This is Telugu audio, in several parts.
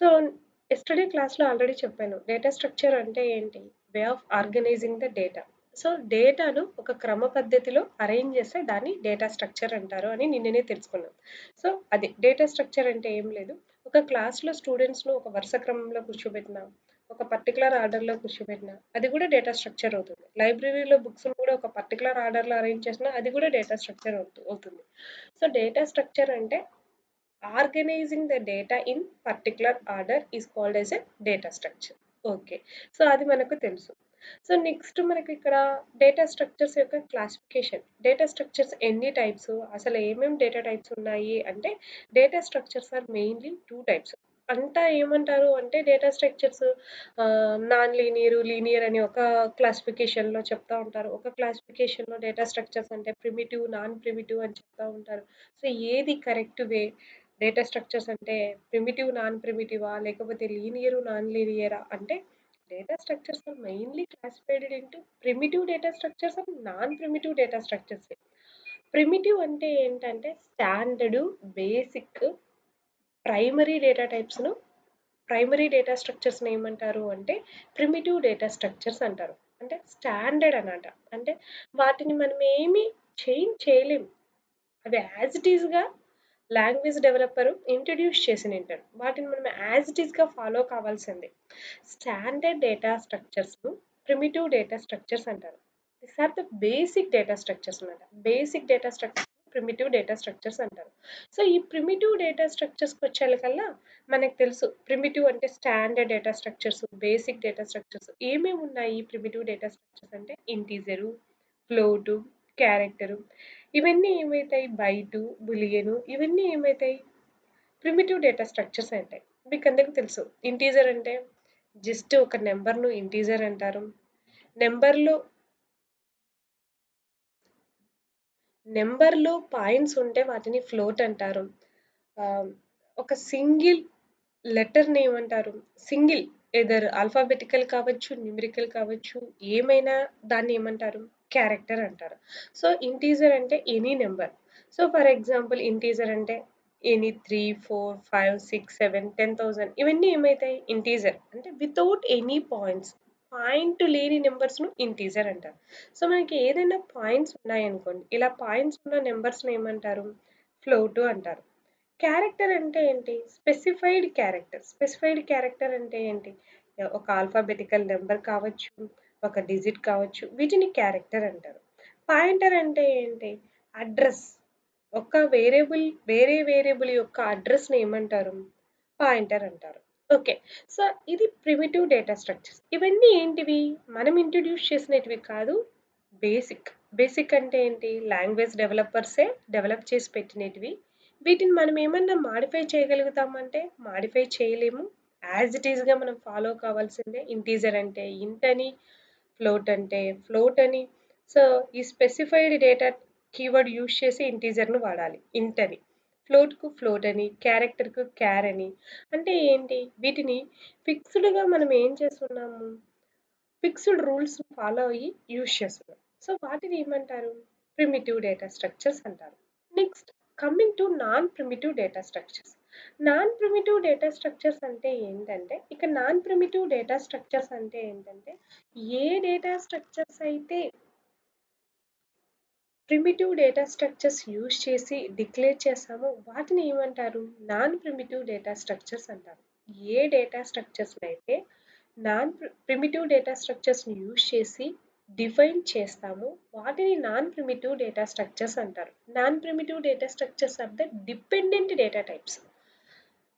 సో, యెస్టర్‌డే క్లాస్‌లో ఆల్రెడీ చెప్పాను. డేటా స్ట్రక్చర్ అంటే ఏంటి? Way of organizing the data. So, డేటాను ఒక క్రమ పద్ధతిలో అరేంజ్ చేస్తే దాన్ని డేటా స్ట్రక్చర్ అంటారు అని నిన్ననే తెలుసుకున్నాం. సో, అది డేటా స్ట్రక్చర్ అంటే ఏం లేదు. ఒక క్లాస్‌లో స్టూడెంట్స్‌ను ఒక వరుస క్రమంలో కూర్చోబెట్టినా, ఒక పర్టిక్యులర్ ఆర్డర్‌లో కూర్చోబెట్టినా, అది కూడా డేటా స్ట్రక్చర్ అవుతుంది. లైబ్రరీలో బుక్స్‌ని కూడా ఒక పర్టిక్యులర్ ఆర్డర్‌లో అరేంజ్ చేసినా, అది కూడా డేటా స్ట్రక్చర్ అవుతుంది. సో, డేటా స్ట్రక్చర్ అంటే organizing the data in particular order is called as a data structure. Okay. So, అది మనకు తెలుసు. సో, నెక్స్ట్ మనకిక్కడ డేటా స్ట్రక్చర్స్ యొక్క క్లాసిఫికేషన్. డేటా స్ట్రక్చర్స్ ఎన్ని టైప్స్? అసలు ఏమేం డేటా టైప్స్ ఉన్నాయి అంటే, data structures are mainly 2 types. అంతా ఏమంటారు అంటే data structures non linear, linear అని ఒక క్లాసిఫికేషన్‌లో చెప్తా ఉంటారు. ఒక క్లాసిఫికేషన్‌లో డేటా స్ట్రక్చర్స్ అంటే ప్రిమిటివ్, నాన్ ప్రిమిటివ్ అని చెప్తా ఉంటారు. సో, ఏది కరెక్ట్ వే? డేటా స్ట్రక్చర్స్ అంటే ప్రిమిటివ్, నాన్ ప్రిమిటివా? లేకపోతే లీనియరు, నాన్ లీనియరా? అంటే data structures are mainly classified into primitive data structures and non primitive data structures. Primitive అంటే ఏంటంటే స్టాండర్డ్, బేసిక్, ప్రైమరీ డేటా టైప్స్‌ను ప్రైమరీ డేటా స్ట్రక్చర్స్‌ని ఏమంటారు అంటే ప్రిమిటివ్ డేటా స్ట్రక్చర్స్ అంటారు. అంటే స్టాండర్డ్ అన్నమాట. అంటే వాటిని మనం ఏమి చేంజ్ చేయలేం. అవి యాజ్ ఇట్ ఈస్‌గా లాంగ్వేజ్ డెవలపరు ఇంట్రొడ్యూస్ చేసినుంటారు. వాటిని మనం యాజ్ ఇట్ ఈస్‌గా ఫాలో కావాల్సిందే. స్టాండర్డ్ డేటా స్ట్రక్చర్స్‌ను ప్రిమిటివ్ డేటా స్ట్రక్చర్స్ అంటారు. These are the basic data structures అన్నమాట. Basic data structure primitive data structures అంటారు. సో, ఈ ప్రిమిటివ్ డేటా స్ట్రక్చర్స్‌కొచ్చేలకల్లా మనకు తెలుసు. ప్రిమిటివ్ అంటే standard data structures, basic data structures ఏమేమి ఉన్నాయి ప్రిమిటివ్ డేటా స్ట్రక్చర్స్ అంటే ఇంటీజరు, ఫ్లోటు, క్యారెక్టరు ఇవన్నీ ఏమైతాయి బైటు, బూలియను ఇవన్నీ ఏమైతాయి ప్రిమిటివ్ డేటా స్ట్రక్చర్స్ అయితాయి. మీకందరికి తెలుసు. ఇంటీజర్ అంటే జస్ట్ ఒక నంబర్‌ను ఇంటీజర్ అంటారు. నంబర్‌లో నంబర్‌లో పాయింట్స్ ఉంటే వాటిని ఫ్లోట్ అంటారు. ఆహ్, ఒక సింగిల్ లెటర్‌ని ఏమంటారు? సింగిల్ ఎయిదర్ ఆల్ఫాబెటికల్ కావచ్చు, న్యూమరికల్ కావచ్చు, ఏమైనా దాన్ని ఏమంటారు? క్యారెక్టర్ అంటారు. సో, ఇంటీజర్ అంటే any number. So, for example integer అంటే ఎనీ 3, 4, 5, 6, 7, 10,000 ఇవన్నీ ఏమైతాయి? ఇంటీజర్. అంటే వితౌట్ ఎనీ పాయింట్స్. పాయింట్ లేని నంబర్స్‌ను ఇంటీజర్ అంటారు. సో, మనకి ఏదైనా పాయింట్స్ ఉన్నాయనుకోండి, ఇలా పాయింట్స్ ఉన్న నంబర్స్‌ని ఏమంటారు? ఫ్లోట్ అంటారు. క్యారెక్టర్ అంటే ఏంటి? Specified character. స్పెసిఫైడ్ క్యారెక్టర్ అంటే ఏంటి? ఒక ఆల్ఫాబెటికల్ నంబర్ కావచ్చు, ఒక డిజిట్ కావచ్చు, వీటిని క్యారెక్టర్ అంటారు. పాయింటర్ అంటే ఏంటి? అడ్రస్. ఒక వేరియబుల్ యొక్క అడ్రస్‌ని ఏమంటారు? పాయింటర్ అంటారు. ఓకే. సో, ఇది ప్రిమిటివ్ డేటా స్ట్రక్చర్స్. ఇవన్నీ ఏంటివి? మనం ఇంట్రొడ్యూస్ చేసినటివి కాదు. బేసిక్. బేసిక్ అంటే ఏంటి? లాంగ్వేజ్ డెవలపర్సే డెవలప్ చేసి పెట్టినటివి. వీటిని మనం ఏమన్నా మోడిఫై చేయగలుగుతామంటే మోడిఫై చేయలేము. యాజ్ ఇట్ ఈస్‌గా మనం ఫాలో కావాల్సిందే. ఇంటీజర్ అంటే ఇంట్ అని, ఫ్లోట్ అంటే ఫ్లోట్ అని. సో, ఈ స్పెసిఫైడ్ డేటా కీవర్డ్ యూజ్ చేసి ఇంటీజర్‌ని వాడాలి. ఇంట్ అని. ఫ్లోట్‌కు ఫ్లోట్ అని, క్యారెక్టర్‌కు క్యార్ అని. అంటే ఏంటి? వీటిని ఫిక్స్‌డ్‌గా మనం ఏం చేస్తున్నాము? ఫిక్స్‌డ్ రూల్స్ ఫాలో అయ్యి యూజ్ చేస్తున్నాం. సో, వాటిని ఏమంటారు? ప్రిమిటివ్ డేటా స్ట్రక్చర్స్ అంటారు. Next coming to non primitive data structures. Non primitive data structures అంటే ఏంటంటే, ఇక నాన్ ప్రిమిటివ్ డేటా స్ట్రక్చర్స్ అంటే ఏంటంటే, ఏ డేటా స్ట్రక్చర్స్ అయితే ప్రిమిటివ్ డేటా స్ట్రక్చర్స్ యూజ్ చేసి డిక్లేర్ చేసామో వాటిని ఏమంటారు? నాన్ ప్రిమిటివ్ డేటా స్ట్రక్చర్స్ అంటారు. ఏ డేటా స్ట్రక్చర్స్‌నైతే ప్రిమిటివ్ డేటా స్ట్రక్చర్స్‌ని యూజ్ చేసి డిఫైన్ చేస్తామో వాటిని నాన్ ప్రిమిటివ్ డేటా స్ట్రక్చర్స్ అంటారు. Non primitive data structures are the dependent data types.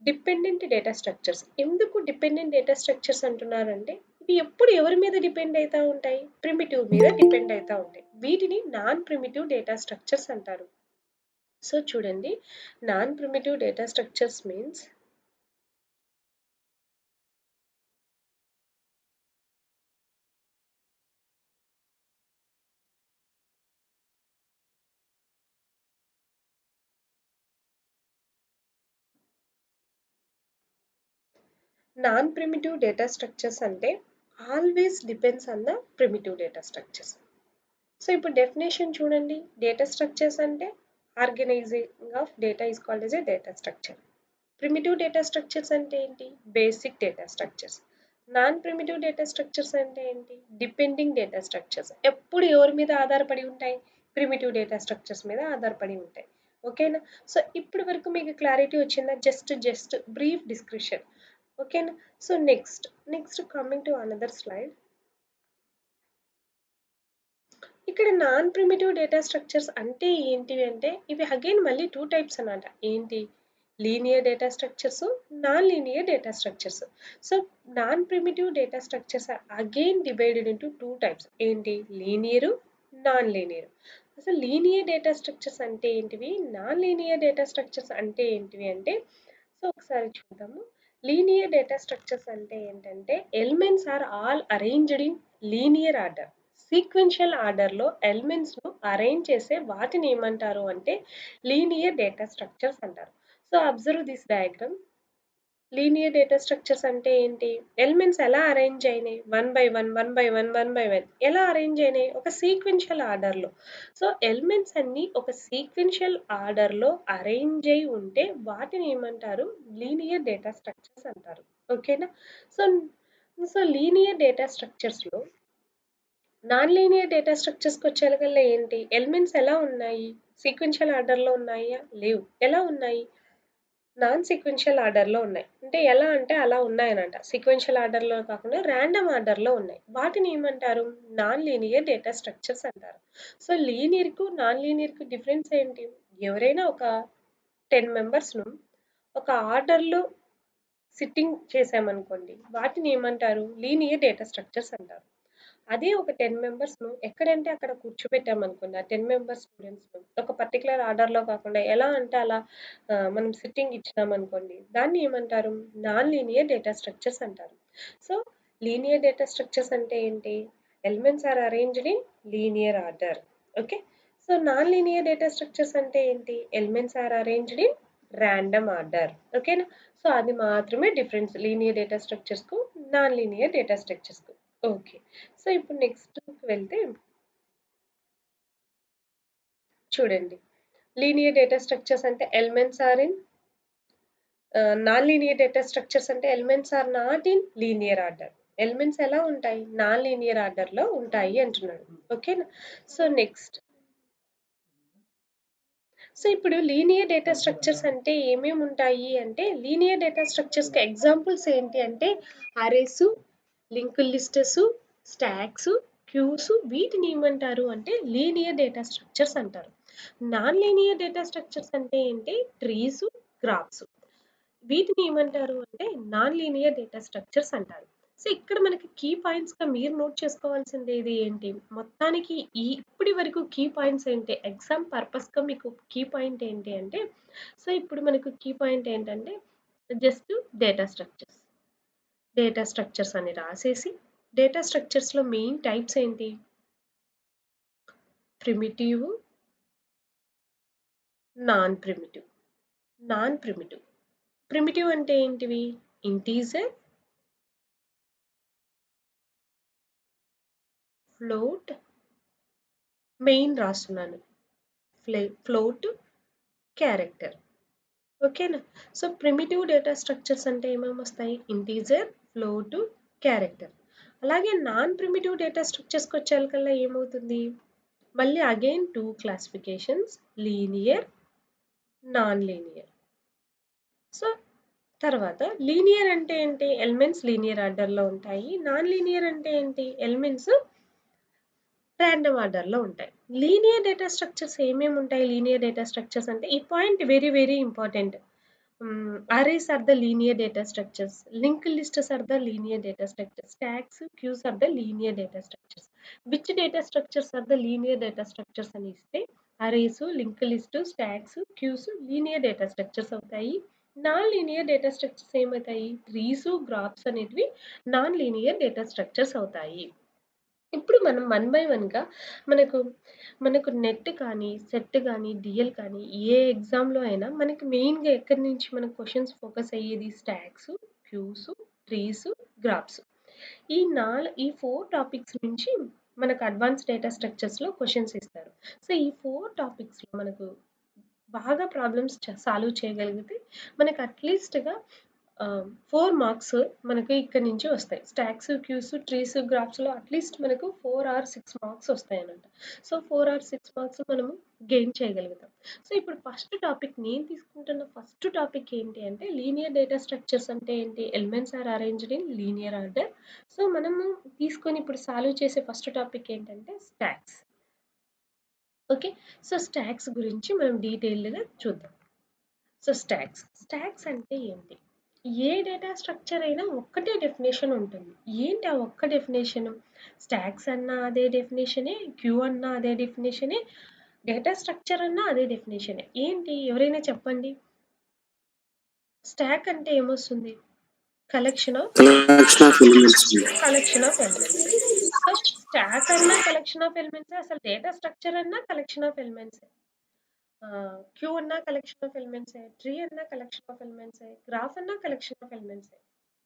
Dependent data structures. ఎందుకు డిపెండెంట్ డేటా స్ట్రక్చర్స్ అంటున్నారంటే, ఇవి ఎప్పుడు ఎవరి మీద డిపెండ్ అయితా ఉంటాయి? ప్రిమిటివ్ మీద డిపెండ్ అయితా ఉంటాయి. వీటిని నాన్ ప్రిమిటివ్ డేటా స్ట్రక్చర్స్ అంటారు. సో, చూడండి non primitive data structures means non primitive data structures అంటే always depends on the primitive data structures. So, ఇప్పుడు డెఫినిషన్ చూడండి. డేటా స్ట్రక్చర్స్ అంటే organising of data is called as a data structure. Primitive data structures అంటే ఏంటి? Basic data structures. Non primitive data structures అంటే ఏంటి? Depending data structures. ఎప్పుడు ఎవరి మీద ఆధారపడి ఉంటాయి? ప్రిమిటివ్ డేటా స్ట్రక్చర్స్ మీద ఆధారపడి ఉంటాయి. ఓకేనా? సో ఇప్పటి వరకు మీకు క్లారిటీ వచ్చిందా? Just brief description. ఓకేనా? So next coming to another slide. ఇక్కడ నాన్ ప్రిమిటివ్ డేటా స్ట్రక్చర్స్ అంటే ఏంటివి అంటే ఇవి అగైన్ మళ్ళీ 2 టైప్స్ అన్నమాట. ఏంటి? Linear data structures, non linear data structures. So non primitive data structures are again divided into 2 types. ఏంటి? Linear, non linear. అసలు లీనియర్ డేటా స్ట్రక్చర్స్ అంటే ఏంటివి? నాన్ లీనియర్ డేటా స్ట్రక్చర్స్ అంటే ఏంటివి అంటే సో ఒకసారి చూద్దాము. లీనియర్ డేటా స్ట్రక్చర్స్ అంటే ఏంటంటే elements are all arranged in linear order. Sequential ఆర్డర్లో ఎలిమెంట్స్ను అరేంజ్ చేసే వాటిని ఏమంటారు అంటే లీనియర్ డేటా స్ట్రక్చర్స్ అంటారు. So observe this diagram. Linear data structures అంటే ఏంటి? ఎలిమెంట్స్ ఎలా అరేంజ్ అయినాయి? వన్ బై వన్ ఎలా అరేంజ్ అయినాయి? ఒక సీక్వెన్షియల్ ఆర్డర్లో. సో ఎలిమెంట్స్ అన్నీ ఒక సీక్వెన్షియల్ ఆర్డర్లో అరేంజ్ అయి ఉంటే వాటిని ఏమంటారు? లీనియర్ డేటా స్ట్రక్చర్స్ అంటారు. ఓకేనా? సో సో లీనియర్ డేటా స్ట్రక్చర్స్లో నాన్ లీనియర్ డేటా స్ట్రక్చర్స్కి వచ్చేకల్లా ఏంటి? ఎలిమెంట్స్ ఎలా ఉన్నాయి? సీక్వెన్షియల్ ఆర్డర్లో ఉన్నాయా? లేవు. ఎలా ఉన్నాయి? నాన్ సీక్వెన్షియల్ ఆర్డర్‌లో ఉన్నాయి. అంటే ఎలా అంటే అలా ఉన్నాయనంట. సీక్వెన్షియల్ ఆర్డర్‌లో కాకుండా రాండమ్ ఆర్డర్‌లో ఉన్నాయి. వాటిని ఏమంటారు? నాన్ లీనియర్ డేటా స్ట్రక్చర్స్ అంటారు. సో లీనియర్‌కు, నాన్ లీనియర్‌కు డిఫరెన్స్ ఏంటి? ఎవరైనా ఒక 10 మెంబర్స్‌ను ఒక ఆర్డర్‌లో సిట్టింగ్ చేశామనుకోండి. వాటిని ఏమంటారు? లీనియర్ డేటా స్ట్రక్చర్స్ అంటారు. అదే ఒక 10 మెంబర్స్‌ను ఎక్కడంటే అక్కడ కూర్చోబెట్టామనుకోండి. ఆ 10 మెంబర్స్ స్టూడెంట్స్‌ను ఒక పర్టిక్యులర్ ఆర్డర్‌లో కాకుండా ఎలా అంటే అలా మనం సిట్టింగ్ ఇచ్చినామనుకోండి. దాన్ని ఏమంటారు? నాన్ లీనియర్ డేటా స్ట్రక్చర్స్ అంటారు. సో, లీనియర్ డేటా స్ట్రక్చర్స్ అంటే ఏంటి? Elements are arranged in linear order. Okay. So, non linear data structures అంటే ఏంటి? Elements are arranged in random order. ఓకేనా? సో, అది మాత్రమే డిఫరెన్స్ లీనియర్ డేటా స్ట్రక్చర్స్‌కు, నాన్ లీనియర్ డేటా స్ట్రక్చర్స్‌కు. ఓకే. సో, ఇప్పుడు నెక్స్ట్‌కి వెళ్తే చూడండి. లీనియర్ డేటా స్ట్రక్చర్స్ అంటే elements are in non linear data structures అంటే elements are not in linear order. Elements ఎలా ఉంటాయి? నాన్ లీనియర్ ఆర్డర్‌లో ఉంటాయి అంటున్నాడు. ఓకేనా? So, next. సో, ఇప్పుడు లీనియర్ డేటా స్ట్రక్చర్స్ అంటే ఏమేమి ఉంటాయి అంటే లీనియర్ డేటా స్ట్రక్చర్స్‌కి ఎగ్జాంపుల్స్ ఏంటి అంటే అరేసు, లింక్డ్ లిస్టెస్, స్టాక్స్, క్యూస్ వీటిని ఏమంటారు అంటే లీనియర్ డేటా స్ట్రక్చర్స్ అంటారు. నాన్ లీనియర్ డేటా స్ట్రక్చర్స్ అంటే ఏంటి? Trees, graphs. వీటిని ఏమంటారు అంటే నాన్ లీనియర్ డేటా స్ట్రక్చర్స్ అంటారు. సో ఇక్కడ మనకి కీ పాయింట్స్‌గా మీరు నోట్ చేసుకోవాల్సిందేది ఏంటి? మొత్తానికి ఇప్పటి వరకు కీ పాయింట్స్ ఏంటి? ఎగ్జామ్ పర్పస్‌గా మీకు కీ పాయింట్ ఏంటి అంటే సో ఇప్పుడు మనకు కీ పాయింట్ ఏంటంటే just data structures. Data structures అని రాసేసి డేటా స్ట్రక్చర్స్‌లో మెయిన్ టైప్స్ ఏంటి? Primitive, non primitive. Non primitive. Primitive అంటే ఏంటివి? ఇంటీజర్, ఫ్లోట్, మెయిన్ రాస్తున్నాను. Float, character. ఓకేనా? సో ప్రిమిటివ్ డేటా స్ట్రక్చర్స్ అంటే ఏమేమి వస్తాయి? Integer, float, character. అలాగే నాన్ ప్రిమిటివ్ డేటా స్ట్రక్చర్స్కి వచ్చేకల్లా ఏమవుతుంది? మళ్ళీ again 2 classifications linear, non linear. So తర్వాత లీనియర్ అంటే ఏంటి? ఎలిమెంట్స్ లీనియర్ ఆర్డర్‌లో ఉంటాయి. నాన్ లీనియర్ అంటే ఏంటి? ఎలిమెంట్స్ రాండమ్ ఆర్డర్‌లో ఉంటాయి. లీనియర్ డేటా స్ట్రక్చర్స్ ఏమేమి ఉంటాయి? లీనియర్ డేటా స్ట్రక్చర్స్ అంటే ఈ point very important. Arrays are the linear data structures. Linked lists are the linear data structures. Stacks, queues are the linear data structures. Which data structures are the linear data structures అని ఇస్తే arrays, linked list, stacks, queues linear data structures అవుతాయి. నాన్ లీనియర్ డేటా స్ట్రక్చర్స్ ఏమవుతాయి? ట్రీస్, గ్రాఫ్స్ అనేటివి నాన్ లీనియర్ డేటా స్ట్రక్చర్స్ అవుతాయి. ఇప్పుడు మనం వన్ బై వన్‌గా మనకు, మనకు నెట్ కానీ, సెట్ కానీ, డిఎల్ కానీ ఏ ఎగ్జామ్‌లో అయినా మనకి మెయిన్‌గా ఎక్కడి నుంచి మనకు క్వెషన్స్ ఫోకస్ అయ్యేది స్టాక్స్, క్యూస్, ట్రీస్, గ్రాఫ్స్. ఈ 4 టాపిక్స్ నుంచి మనకు అడ్వాన్స్ డేటా స్ట్రక్చర్స్‌లో క్వెషన్స్ ఇస్తారు. సో, ఈ 4 టాపిక్స్‌లో మనకు బాగా ప్రాబ్లమ్స్ సాల్వ్ చేయగలిగితే మనకు అట్‌లీస్ట్‌గా 4 మార్క్స్ మనకి ఇక్కడి నుంచి వస్తాయి. స్టాక్స్, క్యూస్, ట్రీస్, గ్రాఫ్స్‌లో అట్‌లీస్ట్ మనకు 4 ఆర్ 6 మార్క్స్ వస్తాయన్నమాట. సో, 4 ఆర్ 6 మార్క్స్ మనము గెయిన్ చేయగలుగుతాం. సో, ఇప్పుడు ఫస్ట్ టాపిక్ నేను తీసుకుంటున్న ఫస్ట్ టాపిక్ ఏంటి అంటే లీనియర్ డేటా స్ట్రక్చర్స్ అంటే ఏంటి? Elements are arranged in linear order. So, మనము తీసుకొని ఇప్పుడు సాల్వ్ చేసే ఫస్ట్ టాపిక్ ఏంటంటే స్టాక్స్. ఓకే. సో, స్టాక్స్ గురించి మనం డీటెయిల్డ్‌గా చూద్దాం. సో, స్టాక్స్ అంటే ఏంటి? ఏ డేటా స్ట్రక్చర్ అయినా ఒక్కటే డెఫినిషన్ ఉంటుంది. ఏంటి ఆ ఒక్క డెఫినిషను? స్టాక్స్ అన్నా అదే డెఫినిషనే, క్యూ అన్నా అదే డెఫినిషనే, డేటా స్ట్రక్చర్ అన్నా అదే డెఫినిషనే. ఏంటి ఎవరైనా చెప్పండి? స్టాక్ అంటే ఏమొస్తుంది? Collection of collection of elements. So, stack అన్నా కలెక్షన్ ఆఫ్ ఎలిమెంట్సే. అసలు డేటా స్ట్రక్చర్ అన్నా కలెక్షన్ ఆఫ్ ఎలిమెంట్సే. క్యూ అన్నా కలెక్షన్ ఆఫ్ ఎలిమెంట్సే. ట్రీ అన్నా కలెక్షన్ ఆఫ్ ఎలిమెంట్సే. గ్రాఫ్ అన్నా కలెక్షన్ ఆఫ్ ఎలిమెంట్సే.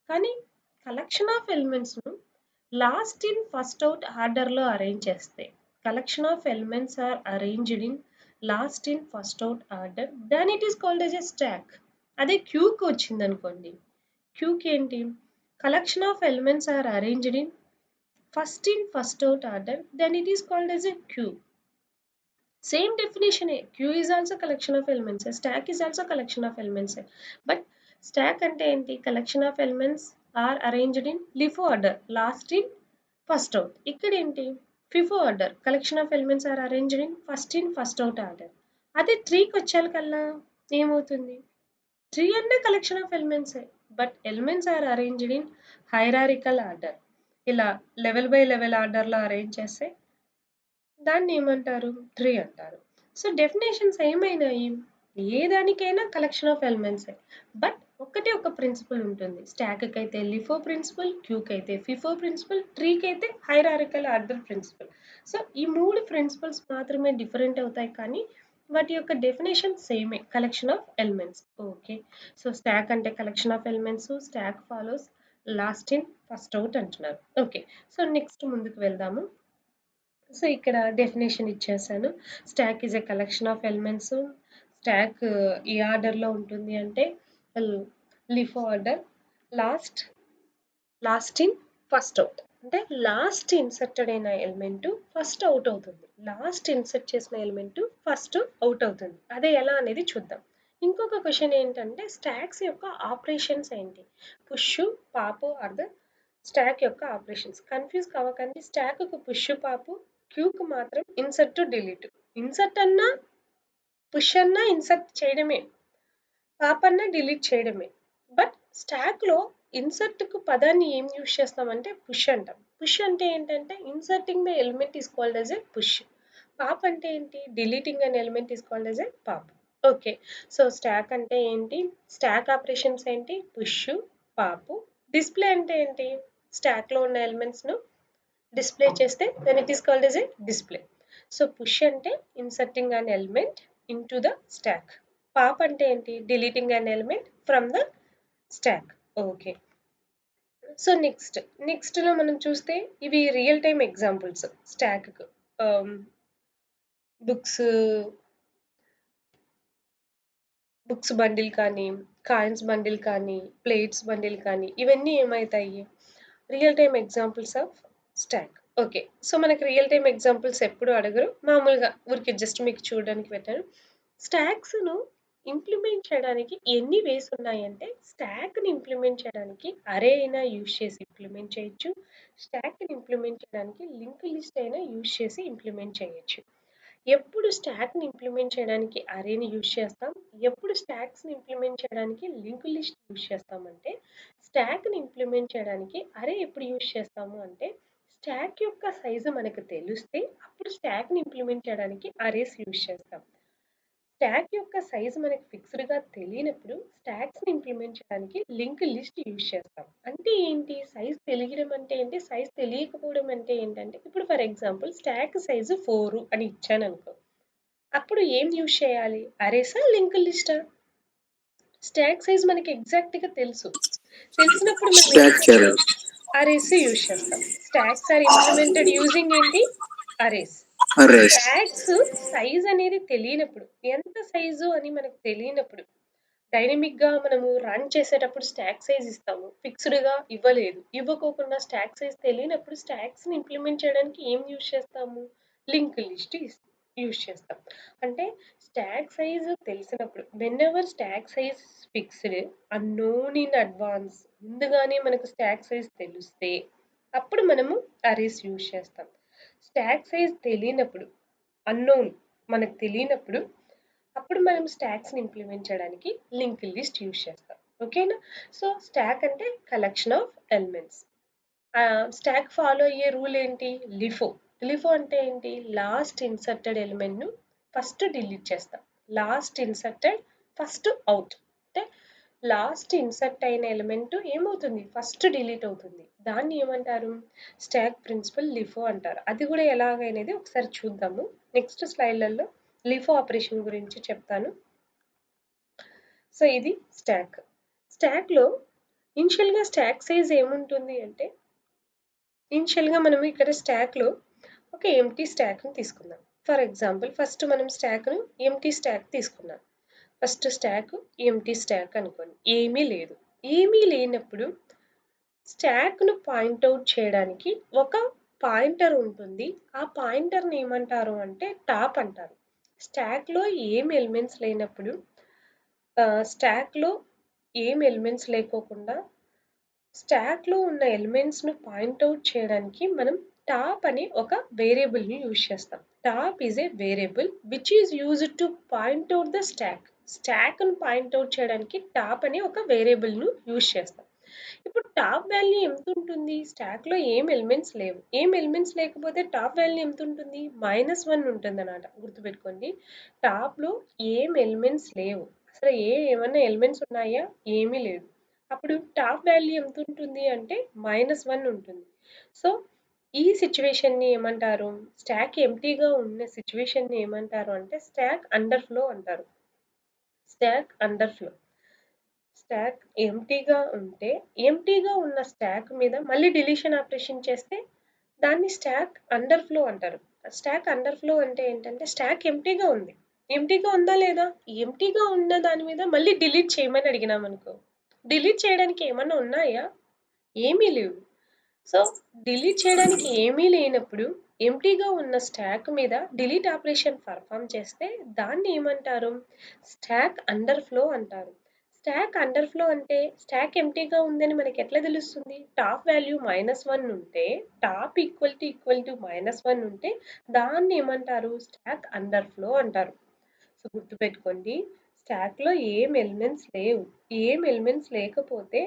కానీ కలెక్షన్ ఆఫ్ ఎలిమెంట్స్‌ను లాస్ట్ ఇన్ ఫస్ట్ ఔట్ ఆర్డర్‌లో అరేంజ్ చేస్తే collection of elements are arranged in last in first out order then it is called as a stack. అదే క్యూకి వచ్చిందనుకోండి. క్యూకి ఏంటి? Collection of elements are arranged in first out order then it is called as a queue. Same definition. Queue is also collection of elements. Stack is also collection of elements. But stack ante enti? Collection of elements are arranged in LIFO order. Last in, first out. Ikkada enti? FIFO order. Collection of elements are arranged in, first out order. అదే ట్రీకి వచ్చేకల్లా ఏమవుతుంది? ట్రీ అంటే collection of elements. But elements are arranged in hierarchical order. ఇలా లెవెల్ బై లెవెల్ ఆర్డర్లో అరేంజ్ చేస్తే దాన్ని ఏమంటారు? ట్రీ అంటారు. సో, డెఫినేషన్స్ ఏమైనాయి? ఏ దానికైనా కలెక్షన్ ఆఫ్ ఎలిమెంట్సే. బట్ ఒక్కటే ఒక ప్రిన్సిపల్ ఉంటుంది. స్టాక్‌కైతే లిఫో ప్రిన్సిపల్, క్యూకైతే ఫిఫో ప్రిన్సిపల్, ట్రీకైతే హైరార్కికల్ ఆర్డర్ ప్రిన్సిపల్. సో, ఈ 3 ప్రిన్సిపల్స్ మాత్రమే డిఫరెంట్ అవుతాయి కానీ వాటి యొక్క డెఫినేషన్ సేమే. Collection of elements. Okay. So, stack అంటే collection of elements. Stack follows last in first out అంటున్నారు. ఓకే. సో, నెక్స్ట్ ముందుకు వెళ్దాము. సో, ఇక్కడ డెఫినేషన్ ఇచ్చేసాను. Stack is a collection of elements. Stack ఏ ఆర్డర్‌లో ఉంటుంది అంటే ల్ LIFO order. Last last in first out. అంటే లాస్ట్ ఇన్సర్టెడ్ అయిన ఎలిమెంట్ ఫస్ట్ ఔట్ అవుతుంది. లాస్ట్ ఇన్సర్ట్ చేసిన ఎలిమెంట్ ఫస్ట్ ఔట్ అవుతుంది. అదే ఎలా అనేది చూద్దాం. ఇంకొక క్వెషన్ ఏంటంటే స్టాక్స్ యొక్క ఆపరేషన్స్ ఏంటి? Push, pop are the stack యొక్క ఆపరేషన్స్. కన్‌ఫ్యూజ్ కావకండి. స్టాక్‌కు పుష్, పాప్, క్యూకి మాత్రం ఇన్సర్ట్, డిలీట్. ఇన్సర్ట్ అన్నా, పుష్ అన్నా ఇన్సర్ట్ చేయడమే. పాప్ అన్నా డిలీట్ చేయడమే. బట్ స్టాక్‌లో ఇన్సర్ట్‌కు పదాన్ని ఏం యూజ్ చేస్తామంటే పుష్ అంటాం. పుష్ అంటే ఏంటంటే inserting the element is called as a push. Pop అంటే ఏంటి? Deleting an element is called as a pop. Okay. So, stack అంటే ఏంటి? స్టాక్ ఆపరేషన్స్ ఏంటి? Push, pop. డిస్‌ప్లే అంటే ఏంటి? స్టాక్‌లో ఉన్న ఎలిమెంట్స్‌ను డిస్‌ప్లే చేస్తే then it is called as a display. So, push అంటే inserting an element into the stack. Pop అంటే ఏంటి? Deleting an element from the stack. Okay. So, నెక్స్ట్‌లో మనం చూస్తే ఇవి రియల్ టైమ్ ఎగ్జాంపుల్స్ స్టాక్‌కు. ఆహ్, బుక్స్ బుక్స్ బండిల్ కానీ, కాయిన్స్ బండిల్ కానీ, ప్లేట్స్ బండిల్ కానీ ఇవన్నీ ఏమైతాయి? Real time examples of stack. Okay. So, మనకి రియల్ టైమ్ ఎగ్జాంపుల్స్ ఎప్పుడు అడగరు. మామూలుగా ఊరికే జస్ట్ మీకు చూడడానికి పెట్టాను. స్టాక్స్‌ను ఇంప్లిమెంట్ చేయడానికి ఎన్ని వేస్ ఉన్నాయంటే స్టాక్‌ని ఇంప్లిమెంట్ చేయడానికి అరే అయినా యూజ్ చేసి ఇంప్లిమెంట్ చేయొచ్చు. స్టాక్‌ని ఇంప్లిమెంట్ చేయడానికి లింక్ లిస్ట్ అయినా యూజ్ చేసి ఇంప్లిమెంట్ చేయొచ్చు. ఎప్పుడు స్టాక్‌ని ఇంప్లిమెంట్ చేయడానికి అరేని యూజ్ చేస్తాం. ఎప్పుడు స్టాక్స్‌ని ఇంప్లిమెంట్ చేయడానికి లింక్ లిస్ట్ యూజ్ చేస్తామంటే, స్టాక్‌ని ఇంప్లిమెంట్ చేయడానికి అరే ఎప్పుడు యూజ్ చేస్తాము అంటే, స్టాక్ యొక్క సైజు మనకు తెలిస్తే అప్పుడు స్టాక్‌ని ఇంప్లిమెంట్ చేయడానికి అరేస్ యూజ్ చేస్తాం. స్టాక్ యొక్క సైజు మనకు ఫిక్స్‌డ్‌గా తెలియనప్పుడు స్టాక్స్‌ని ఇంప్లిమెంట్ చేయడానికి లింక్ లిస్ట్ యూజ్ చేస్తాం. అంటే ఏంటి? సైజ్ తెలియడం అంటే ఏంటి? సైజ్ తెలియకపోవడం అంటే ఏంటంటే, ఇప్పుడు ఫర్ ఎగ్జాంపుల్ స్టాక్ సైజు 4 అని ఇచ్చాననుకో. అప్పుడు ఏం యూజ్ చేయాలి? అరేసా? లింక్ లిస్టా? స్టాక్ సైజ్ మనకి ఎగ్జాక్ట్‌గా తెలుసు. తెలిసినప్పుడు మనం ఏం చేస్తాం? అరేస్ యూజ్ చేస్తాం. స్టాక్స్ ఆర్ ఇంప్లిమెంటెడ్ యూజింగ్ ఏంటి? అరేస్. రెస్ట్. స్టాక్స్ సైజ్ అనేది తెలియనప్పుడు, ఎంత సైజు అని మనకు తెలియనప్పుడు, డైనమిక్‌గా మనము రన్ చేసేటప్పుడు స్టాక్ సైజ్ ఇస్తాము. ఫిక్స్‌డ్‌గా ఇవ్వలేదు. ఇవ్వకోకుండా స్టాక్ సైజ్ తెలియనప్పుడు స్టాక్స్‌ని ఇంప్లిమెంట్ చేయడానికి ఏం యూజ్ చేస్తాము? లింక్డ్ లిస్ట్ యూజ్ చేస్తాం. అంటే స్టాక్ సైజ్ తెలిసినప్పుడు whenever stock size fixed and known in advance, ముందుగానే మనకు స్టాక్ సైజ్ తెలిస్తే అప్పుడు మనము అరేస్ యూజ్ చేస్తాం. స్టాక్ సైజ్ తెలియనప్పుడు, అన్నోన్ మనకు తెలియనప్పుడు అప్పుడు మనం స్టాక్స్ని ఇంప్లిమెంట్ చేయడానికి లింక్ లిస్ట్ యూజ్ చేస్తాం. ఓకేనా? సో స్టాక్ అంటే collection of elements. Stock follow అయ్యే రూల్ ఏంటి? లిఫో. లిఫో అంటే ఏంటి? లాస్ట్ ఇన్సర్టెడ్ ఎలిమెంట్ను ఫస్ట్ డిలీట్ చేస్తాం. Last inserted first out. అంటే లాస్ట్ ఇన్సర్ట్ అయిన ఎలిమెంట్ ఏమవుతుంది? ఫస్ట్ డిలీట్ అవుతుంది. దాన్ని ఏమంటారు? స్టాక్ ప్రిన్సిపల్ లిఫో అంటారు. అది కూడా ఎలాగనేది ఒకసారి చూద్దాము. నెక్స్ట్ స్లైడ్లలో లిఫో ఆపరేషన్ గురించి చెప్తాను. సో ఇది స్టాక్. స్టాక్లో ఇనిషియల్గా స్టాక్ సైజ్ ఏముంటుంది అంటే, ఇనిషియల్గా మనం ఇక్కడ స్టాక్లో ఒక ఎంటీ స్టాక్ని తీసుకుందాం. ఫర్ ఎగ్జాంపుల్ ఫస్ట్ మనం స్టాక్ను ఎంటీ స్టాక్ తీసుకున్నాం. ఫస్ట్ స్టాక్ ఎంటీ స్టాక్ అనుకోండి, ఏమీ లేదు. ఏమీ లేనప్పుడు స్టాక్ను పాయింట్అవుట్ చేయడానికి ఒక పాయింటర్ ఉంటుంది. ఆ పాయింటర్ని ఏమంటారు అంటే టాప్ అంటారు. స్టాక్లో ఏం ఎలిమెంట్స్ లేనప్పుడు, స్టాక్లో ఏం ఎలిమెంట్స్ లేకోకుండా స్టాక్లో ఉన్న ఎలిమెంట్స్ను పాయింట్అవుట్ చేయడానికి మనం టాప్ అనే ఒక వేరియబుల్ని యూజ్ చేస్తాం. Top is a variable which is used to point out the stock. స్టాక్ను పాయింట్అవుట్ చేయడానికి టాప్ అనే ఒక వేరియబుల్ను యూజ్ చేస్తాం. ఇప్పుడు టాప్ వాల్యూ ఎంత ఉంటుంది? స్టాక్లో ఏం ఎలిమెంట్స్ లేవు. ఏం ఎలిమెంట్స్ లేకపోతే టాప్ వాల్యూ ఎంత ఉంటుంది? -1 ఉంటుంది అన్నమాట. గుర్తుపెట్టుకోండి. టాప్లో ఏం ఎలిమెంట్స్ లేవు. అసలు ఏమన్నా ఎలిమెంట్స్ ఉన్నాయా? ఏమీ లేదు. అప్పుడు టాప్ వాల్యూ ఎంత ఉంటుంది అంటే -1 ఉంటుంది. సో ఈ సిచ్యువేషన్ని ఏమంటారు? స్టాక్ ఎంప్టీగా ఉన్న సిచ్యువేషన్ని ఏమంటారు అంటే స్టాక్ అండర్ ఫ్లో అంటారు. Stock under flow. స్టాక్ ఎంప్టీగా ఉంటే, ఎంప్టీగా ఉన్న స్టాక్ మీద మళ్ళీ డిలీషన్ ఆపరేషన్ చేస్తే దాన్ని స్టాక్ అండర్ ఫ్లో అంటారు. స్టాక్ అండర్ ఫ్లో అంటే ఏంటంటే స్టాక్ ఎంప్టీగా ఉంది. ఎంప్టీగా ఉందా లేదా? ఎంప్టీగా ఉన్న దాని మీద మళ్ళీ డిలీట్ చేయమని అడిగినామనుకో, డిలీట్ చేయడానికి ఏమన్నా ఉన్నాయా? ఏమీ లేవు. సో డిలీట్ చేయడానికి ఏమీ లేనప్పుడు ఎంప్టీగా ఉన్న స్టాక్ మీద డిలీట్ ఆపరేషన్ పర్ఫామ్ చేస్తే దాన్ని ఏమంటారు? స్టాక్ అండర్ ఫ్లో అంటారు. స్టాక్ అండర్ ఫ్లో అంటే స్టాక్ ఎంప్టీగా ఉందని మనకి ఎట్లా తెలుస్తుంది? టాప్ వాల్యూ -1 ఉంటే, టాప్ ఈక్వల్ టు -1 ఉంటే దాన్ని ఏమంటారు? స్టాక్ అండర్ ఫ్లో అంటారు. సో గుర్తుపెట్టుకోండి, స్టాక్లో ఏం ఎలిమెంట్స్ లేవు. ఏం ఎలిమెంట్స్ లేకపోతే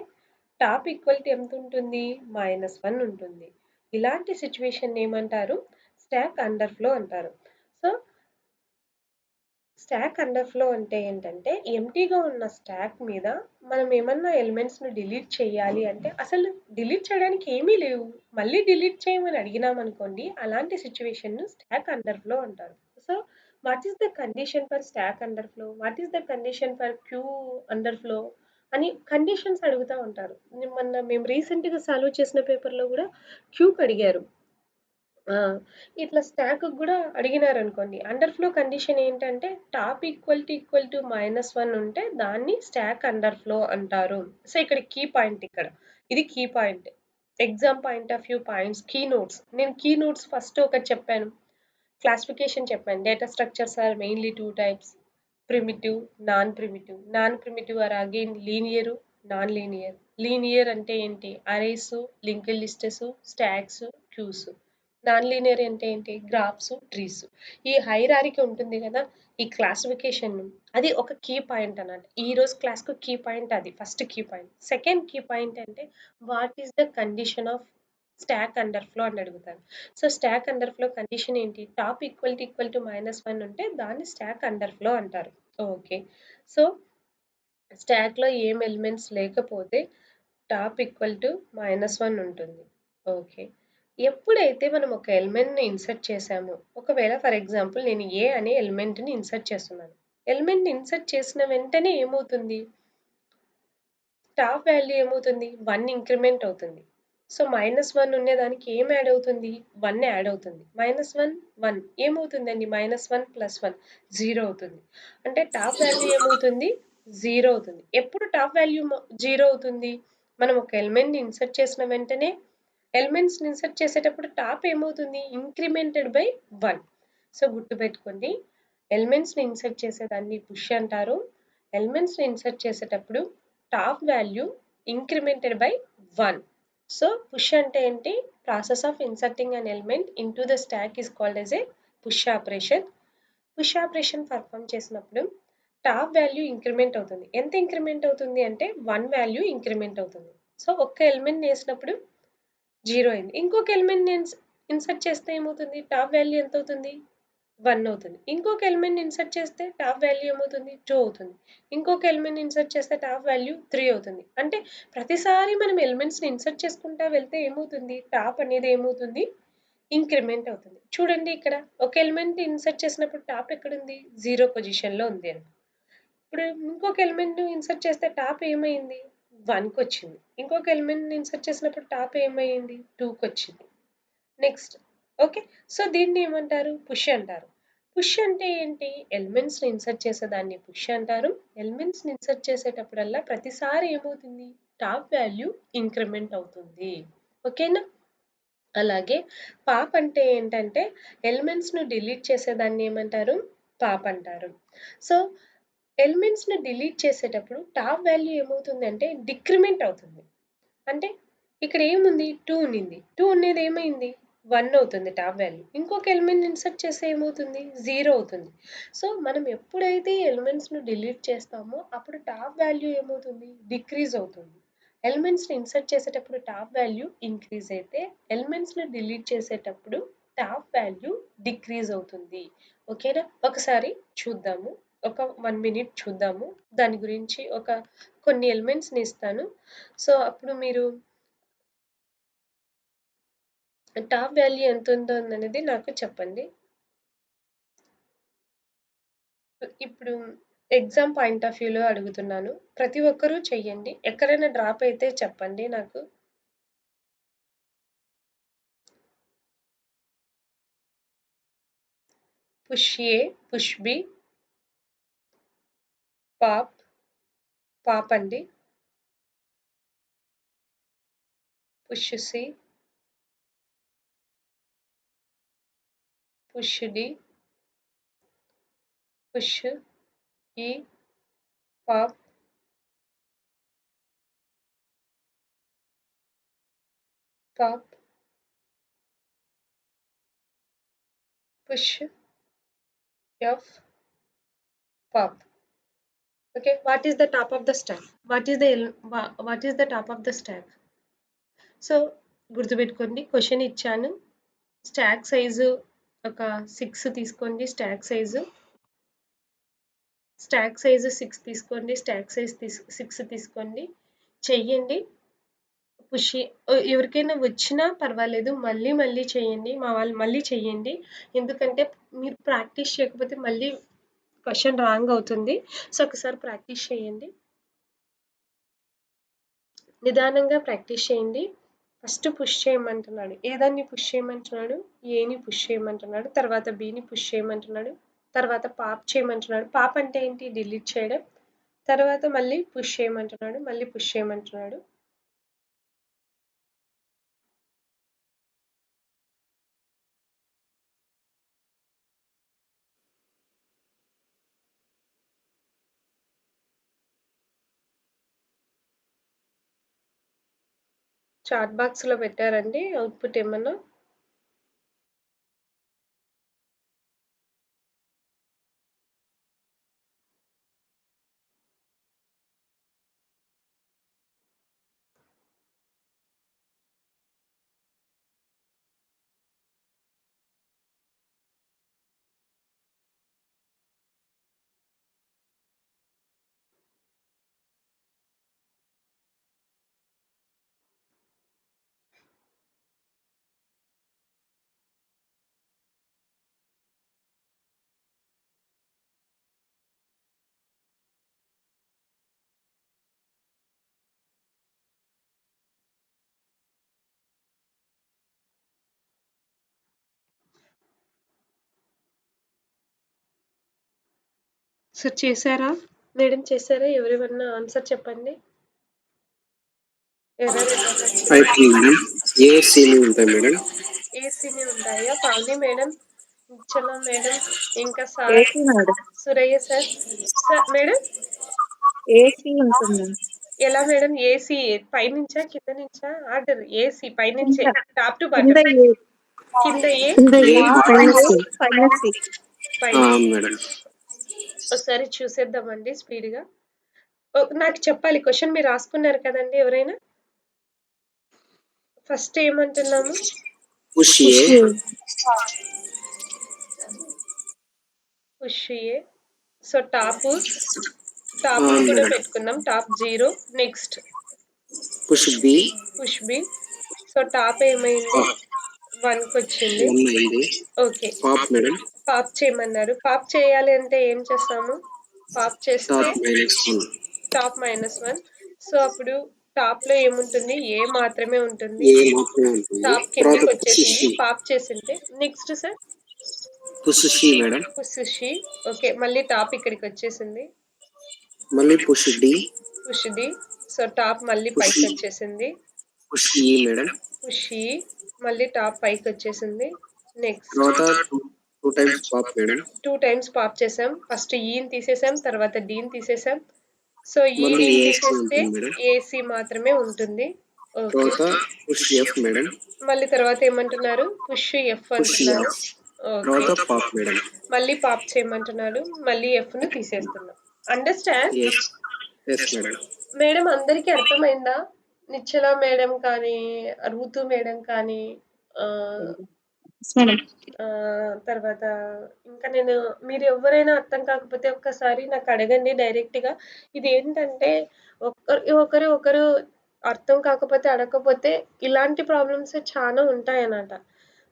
టాప్ ఈక్వాలిటీ ఎంత ఉంటుంది? -1 ఉంటుంది. ఇలాంటి సిచ్యువేషన్ ఏమంటారు? స్టాక్ అండర్ ఫ్లో అంటారు. సో స్టాక్ అండర్ ఫ్లో అంటే ఏంటంటే ఎంప్టీగా ఉన్న స్టాక్ మీద మనం ఏమన్నా ఎలిమెంట్స్‌ని డిలీట్ చేయాలి అంటే అసలు డిలీట్ చేయడానికి ఏమీ లేవు. మళ్ళీ డిలీట్ చేయమని అడిగినామనుకోండి, అలాంటి సిచ్యువేషన్‌ను స్టాక్ అండర్ ఫ్లో అంటారు. So what is the condition for stock under flow? What is the condition for queue under flow? అని కండిషన్స్ అడుగుతా ఉంటారు. మొన్న మేము రీసెంట్‌గా సాల్వ్ చేసిన పేపర్‌లో కూడా క్యూకి అడిగారు. ఆ! ఇట్లా స్టాక్‌కి గూడా అడిగినారనుకోండి. అండర్ ఫ్లో కండిషన్ ఏంటంటే టాప్ ఈక్వల్ టు -1 ఉంటే దాన్ని స్టాక్ అండర్ ఫ్లో అంటారు. సో, ఇక్కడ కీ పాయింట్ ఇక్కడ. ఇది key point. Exam point of view points, key notes. నేను కీ నోట్స్ ఫస్ట్ ఒకటి చెప్పాను. క్లాసిఫికేషన్ చెప్పాను. Data structures are mainly 2 types. Primitive, non primitive. Non primitive are again linear, non linear. Linear అంటే ఏంటి? Arrays, linked lists, stacks, queues. Non linear అంటే ఏంటి? Graphs, trees. ఈ హైరార్కీ ఉంటుంది కదా! ఈ క్లాసిఫికేషన్ అది ఒక కీ పాయింట్ అన్నమాట. ఈ రోజు క్లాస్‌కు కీ పాయింట్ అది. First key point. Second key point అంటే what is the condition of stack underflow అని అడుగుతారు. So stack underflow condition ఏంటి? టాప్ ఈక్వల్ టు -1 ఉంటే దాన్ని స్టాక్ అండర్ ఫ్లో అంటారు. ఓకే. సో స్టాక్‌లో ఏం ఎలిమెంట్స్ లేకపోతే టాప్ ఈక్వల్ టు -1 ఉంటుంది. ఓకే. ఎప్పుడైతే మనం ఒక ఎలిమెంట్‌ని ఇన్సర్ట్ చేసామో, ఒకవేళ ఫర్ ఎగ్జాంపుల్ నేను ఏ అనే ఎలిమెంట్‌ని ఇన్సర్ట్ చేస్తున్నాను. ఎలిమెంట్‌ని ఇన్సర్ట్ చేసిన వెంటనే ఏమవుతుంది? టాప్ వాల్యూ ఏమవుతుంది? 1 ఇంక్రిమెంట్ అవుతుంది. సో, -1 ఉండేదానికి ఏం యాడ్ అవుతుంది? 1 యాడ్ అవుతుంది. -1, 1 ఏమవుతుందండి? -1 + 1 0 అవుతుంది. అంటే టాప్ వాల్యూ ఏమవుతుంది? 0 అవుతుంది. ఎప్పుడు టాప్ వాల్యూ 0 అవుతుంది? మనం ఒక ఎలిమెంట్‌ని ఇన్సర్ట్ చేసిన వెంటనే ఎలిమెంట్స్‌ని ఇన్సర్ట్ చేసేటప్పుడు టాప్ ఏమవుతుంది? Incremented by 1. సో, గుర్తుపెట్టుకోండి. ఎలిమెంట్స్‌ని ఇన్సర్ట్ చేసేదాన్ని పుష్ అంటారు. ఎలిమెంట్స్‌ని ఇన్సర్ట్ చేసేటప్పుడు top value incremented by 1. So, push అంటే ఏంటి? Process of inserting an element into the stack is called as a push operation. Push operation perform చేసినప్పుడు టాప్ వాల్యూ ఇంక్రిమెంట్ అవుతుంది. ఎంత ఇంక్రిమెంట్ అవుతుంది అంటే 1 వాల్యూ ఇంక్రిమెంట్ అవుతుంది. సో, ఒక్క ఎలిమెంట్‌ని ఏసినప్పుడు 0 అయింది. ఇంకొక ఎలిమెంట్‌ని ఇన్సర్ట్ చేస్తే ఏమవుతుంది? టాప్ వాల్యూ ఎంతవుతుంది? 1 అవుతుంది. ఇంకొక ఎలిమెంట్‌ని ఇన్సర్ట్ చేస్తే టాప్ వాల్యూ ఏమవుతుంది? 2 అవుతుంది. ఇంకొక ఎలిమెంట్‌ని ఇన్సర్ట్ చేస్తే టాప్ వాల్యూ 3 అవుతుంది. అంటే ప్రతిసారి మనం ఎలిమెంట్స్‌ని ఇన్సర్ట్ చేసుకుంటా వెళ్తే ఏమవుతుంది? టాప్ అనేది ఏమవుతుంది? ఇంక్రిమెంట్ అవుతుంది. చూడండి ఇక్కడ ఒక ఎలిమెంట్ ఇన్సర్ట్ చేసినప్పుడు టాప్ ఎక్కడుంది? 0 పొజిషన్‌లో ఉంది అని. ఇప్పుడు ఇంకొక ఎలిమెంట్‌ని ఇన్సర్ట్ చేస్తే టాప్ ఏమైంది? 1కొచ్చింది. ఇంకొక ఎలిమెంట్‌ని ఇన్సర్ట్ చేసినప్పుడు టాప్ ఏమయింది? 2కొచ్చింది. Next okay. సో, దీన్ని ఏమంటారు? పుష్ అంటారు. పుష్ అంటే ఏంటి? ఎలిమెంట్స్‌ని ఇన్సర్ట్ చేసేదాన్ని పుష్ అంటారు. ఎలిమెంట్స్‌ని ఇన్సర్ట్ చేసేటప్పుడల్లా ప్రతిసారి ఏమవుతుంది? టాప్ వాల్యూ ఇంక్రిమెంట్ అవుతుంది. ఓకేనా? అలాగే పాప్ అంటే ఏంటంటే ఎలిమెంట్స్‌ని డిలీట్ చేసేదాన్ని ఏమంటారు? పాప్ అంటారు. సో, ఎలిమెంట్స్‌ని డిలీట్ చేసేటప్పుడు టాప్ వాల్యూ ఏమవుతుందంటే డిక్రిమెంట్ అవుతుంది. అంటే ఇక్కడ ఏముంది? 2 ఉన్నింది. 2 ఉన్నది ఏమైంది? 1 అవుతుంది టాప్ వాల్యూ. ఇంకొక ఎలిమెంట్‌ని ఇన్సర్ట్ చేస్తే ఏమవుతుంది? 0 అవుతుంది. సో, మనం ఎప్పుడైతే ఎలిమెంట్స్‌ని డిలీట్ చేస్తామో అప్పుడు టాప్ వాల్యూ ఏమవుతుంది? డిక్రీజ్ అవుతుంది. ఎలిమెంట్స్‌ని ఇన్సర్ట్ చేసేటప్పుడు టాప్ వాల్యూ ఇంక్రీజ్ అయితే, ఎలిమెంట్స్‌ని డిలీట్ చేసేటప్పుడు టాప్ వాల్యూ డిక్రీజ్ అవుతుంది. ఓకేనా? ఒకసారి చూద్దాము. ఒక 1 మినిట్ చూద్దాము. దాని గురించి కొన్ని ఎలిమెంట్స్‌ని ఇస్తాను. సో, అప్పుడు మీరు టాప్ వాల్యూ ఎంతుంటుందనేది నాకు చెప్పండి. ఇప్పుడు ఎగ్జామ్ పాయింట్ ఆఫ్ వ్యూలో అడుగుతున్నాను. ప్రతి ఒక్కరూ చెయ్యండి. ఎక్కడైనా డ్రాప్ అయితే చెప్పండి నాకు. Push A, push B, pop, pop అండి. Push C, push D, push E, pop, pop, push F, pop. Okay, what is the top of the stack? What is the top of the stack? So, గుర్తుపెట్టుకోండి క్వెషన్ ఇచ్చాను. స్టాక్ సైజు ఒక 6 తీసుకోండి. స్టాక్ సైజు 6 తీసుకోండి. స్టాక్ సైజ్ 6 తీసుకోండి. చెయ్యండి. పుష్ ఎవరికైనా వచ్చినా పర్వాలేదు. మళ్ళీ మళ్ళీ చేయండి. మా వాళ్ళు మళ్ళీ చెయ్యండి. ఎందుకంటే మీరు ప్రాక్టీస్ చేయకపోతే మళ్ళీ క్వెషన్ రాంగ్ అవుతుంది. సో, ఒకసారి ప్రాక్టీస్ చేయండి. నిదానంగా ప్రాక్టీస్ చేయండి. ఫస్ట్ పుష్ చేయమంటున్నాడు. ఏదాన్ని పుష్ చేయమంటున్నాడు? ఏని పుష్ చేయమంటున్నాడు. తర్వాత బిని పుష్ చేయమంటున్నాడు. తర్వాత పాప్ చేయమంటున్నాడు. పాప్ అంటే ఏంటి? డిలీట్ చేయడం. తర్వాత మళ్ళీ పుష్ చేయమంటున్నాడు. మళ్ళీ పుష్ చేయమంటున్నాడు. చాట్ బాక్స్‌లో పెట్టారండి అవుట్‌పుట్ ఏమన్నా? సార్ చేశారా? మేడం చేశారా? ఎవరేమన్నా ఆన్సర్ చెప్పండి. ఎర్రర్ ఎర్రర్ వచ్చింది. మేడం ఏసీని ఉంటాయి మేడం. ఏసీని ఉంటాయా? పావని మేడం, చలో మేడం, ఇంకా sir AC madam. Suraiah sir. Sir madam AC ఉంటుంది. ఎలా మేడం? ఏసీ పైనుంచా కింద నుంచా? ఆర్డర్ ఏసీ పైనుంచే టాప్ టు కింద బాటమ్. ఏ, కింద ఏ పైన సి, పైన సి. మేడం ఒకసారి చూసేద్దామండి స్పీడ్గా. నాకు చెప్పాలి క్వశ్చన్. మీరు రాసుకున్నారు కదండి ఎవరైనా? ఫస్ట్ ఏమంటున్నాము? Push A push A. So top top కూడా మేడం. పెట్టుకుందాం. Top 0. Next push B push B. So top ఏమైంది? 1కి వచ్చింది. Okay, pop madam. పాప్ చేయమన్నారు. పాప్ చేయాలి అంటే ఏం చేస్తాము? పాప్ చేస్తే టాప్ -1 టాప్ -1. సో అప్పుడు టాప్ లో ఏముంటుంది? ఏ మాత్రమే ఉంటుంది. ఏ మాత్రమే ఉంటుంది. టాప్ తర్వాత కిందికి పుష్ వచ్చేసింది షి పాప్ చేసింటే. Next sir push C madam. Push C. Okay, మళ్ళీ టాప్ ఇక్కడికి వచ్చేసింది. మళ్ళీ push D push D. So top మళ్ళీ పుష్ పైకి వచ్చేసింది. పుష్ ఈ మేడం. పుష్ ఈ. మళ్ళీ టాప్ పైకి వచ్చేసింది. నెక్స్ట్ తర్వాత 2 times pop madam. 2 times pop చేసాం. ఫస్ట్ ఈని తీసేసాం, తర్వాత డీని తీసేసాం. సో ఈ మళ్ళీ డీని ఏసీ తీసేస్తే ఉంటుంది మేడం. ఏసీ మాత్రమే ఉంటుంది. ఓకే, తర్వాత పుష్ ఎఫ్ మేడం. మళ్ళీ తర్వాత ఏమంటున్నారు? పుష్ ఎఫ్ పుష్ అంటున్నారు. ఎఫ్ ఓకే, తర్వాత పాప్ మేడం. మళ్ళీ పాప్ చేయమంటున్నాడు. మళ్ళీ ఎఫ్ ను తీసేస్తున్నాం. Understand yes madam. మేడం? అందరికీ అర్థమైందా? నిశ్చల మేడం కానీ, ఋతు మేడం కానీ, ఆ, మేడం. తర్వాత ఇంకా నేను, మీరు ఎవరైనా అర్థం కాకపోతే ఒక్కసారి నాకు అడగండి డైరెక్ట్గా. ఇది ఏంటంటే ఒకరు ఒకరు అర్థం కాకపోతే అడగకపోతే ఇలాంటి ప్రాబ్లమ్స్ చాలా ఉంటాయన్నమాట.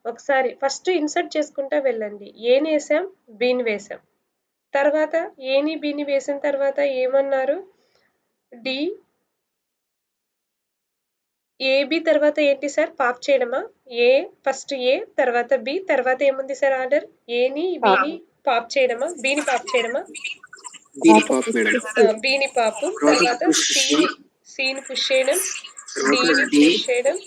ఒకసారి ఫస్ట్ ఇన్సర్ట్ చేసుకుంటా వెళ్ళండి. ఏని వేసాం, బీని వేసాం. తర్వాత ఏని బీని వేసిన తర్వాత ఏమన్నారు? డి ఏబి తర్వాత ఏంటి సార్? పాప్ చేయడమా? ఏ ఫస్ట్ ఏ, తర్వాత బి, తర్వాత ఏముంది సార్ ఆర్డర్? ఏని బిని పాప్ చేయడమా? బిని పాప్ చేయడమా? బీని పాప్ మేడం. బిని పాపు. తర్వాత తర్వాత పుష్ సిని పుష్ చేయడం, తర్వాత డిని డి పుష్ చేయడం,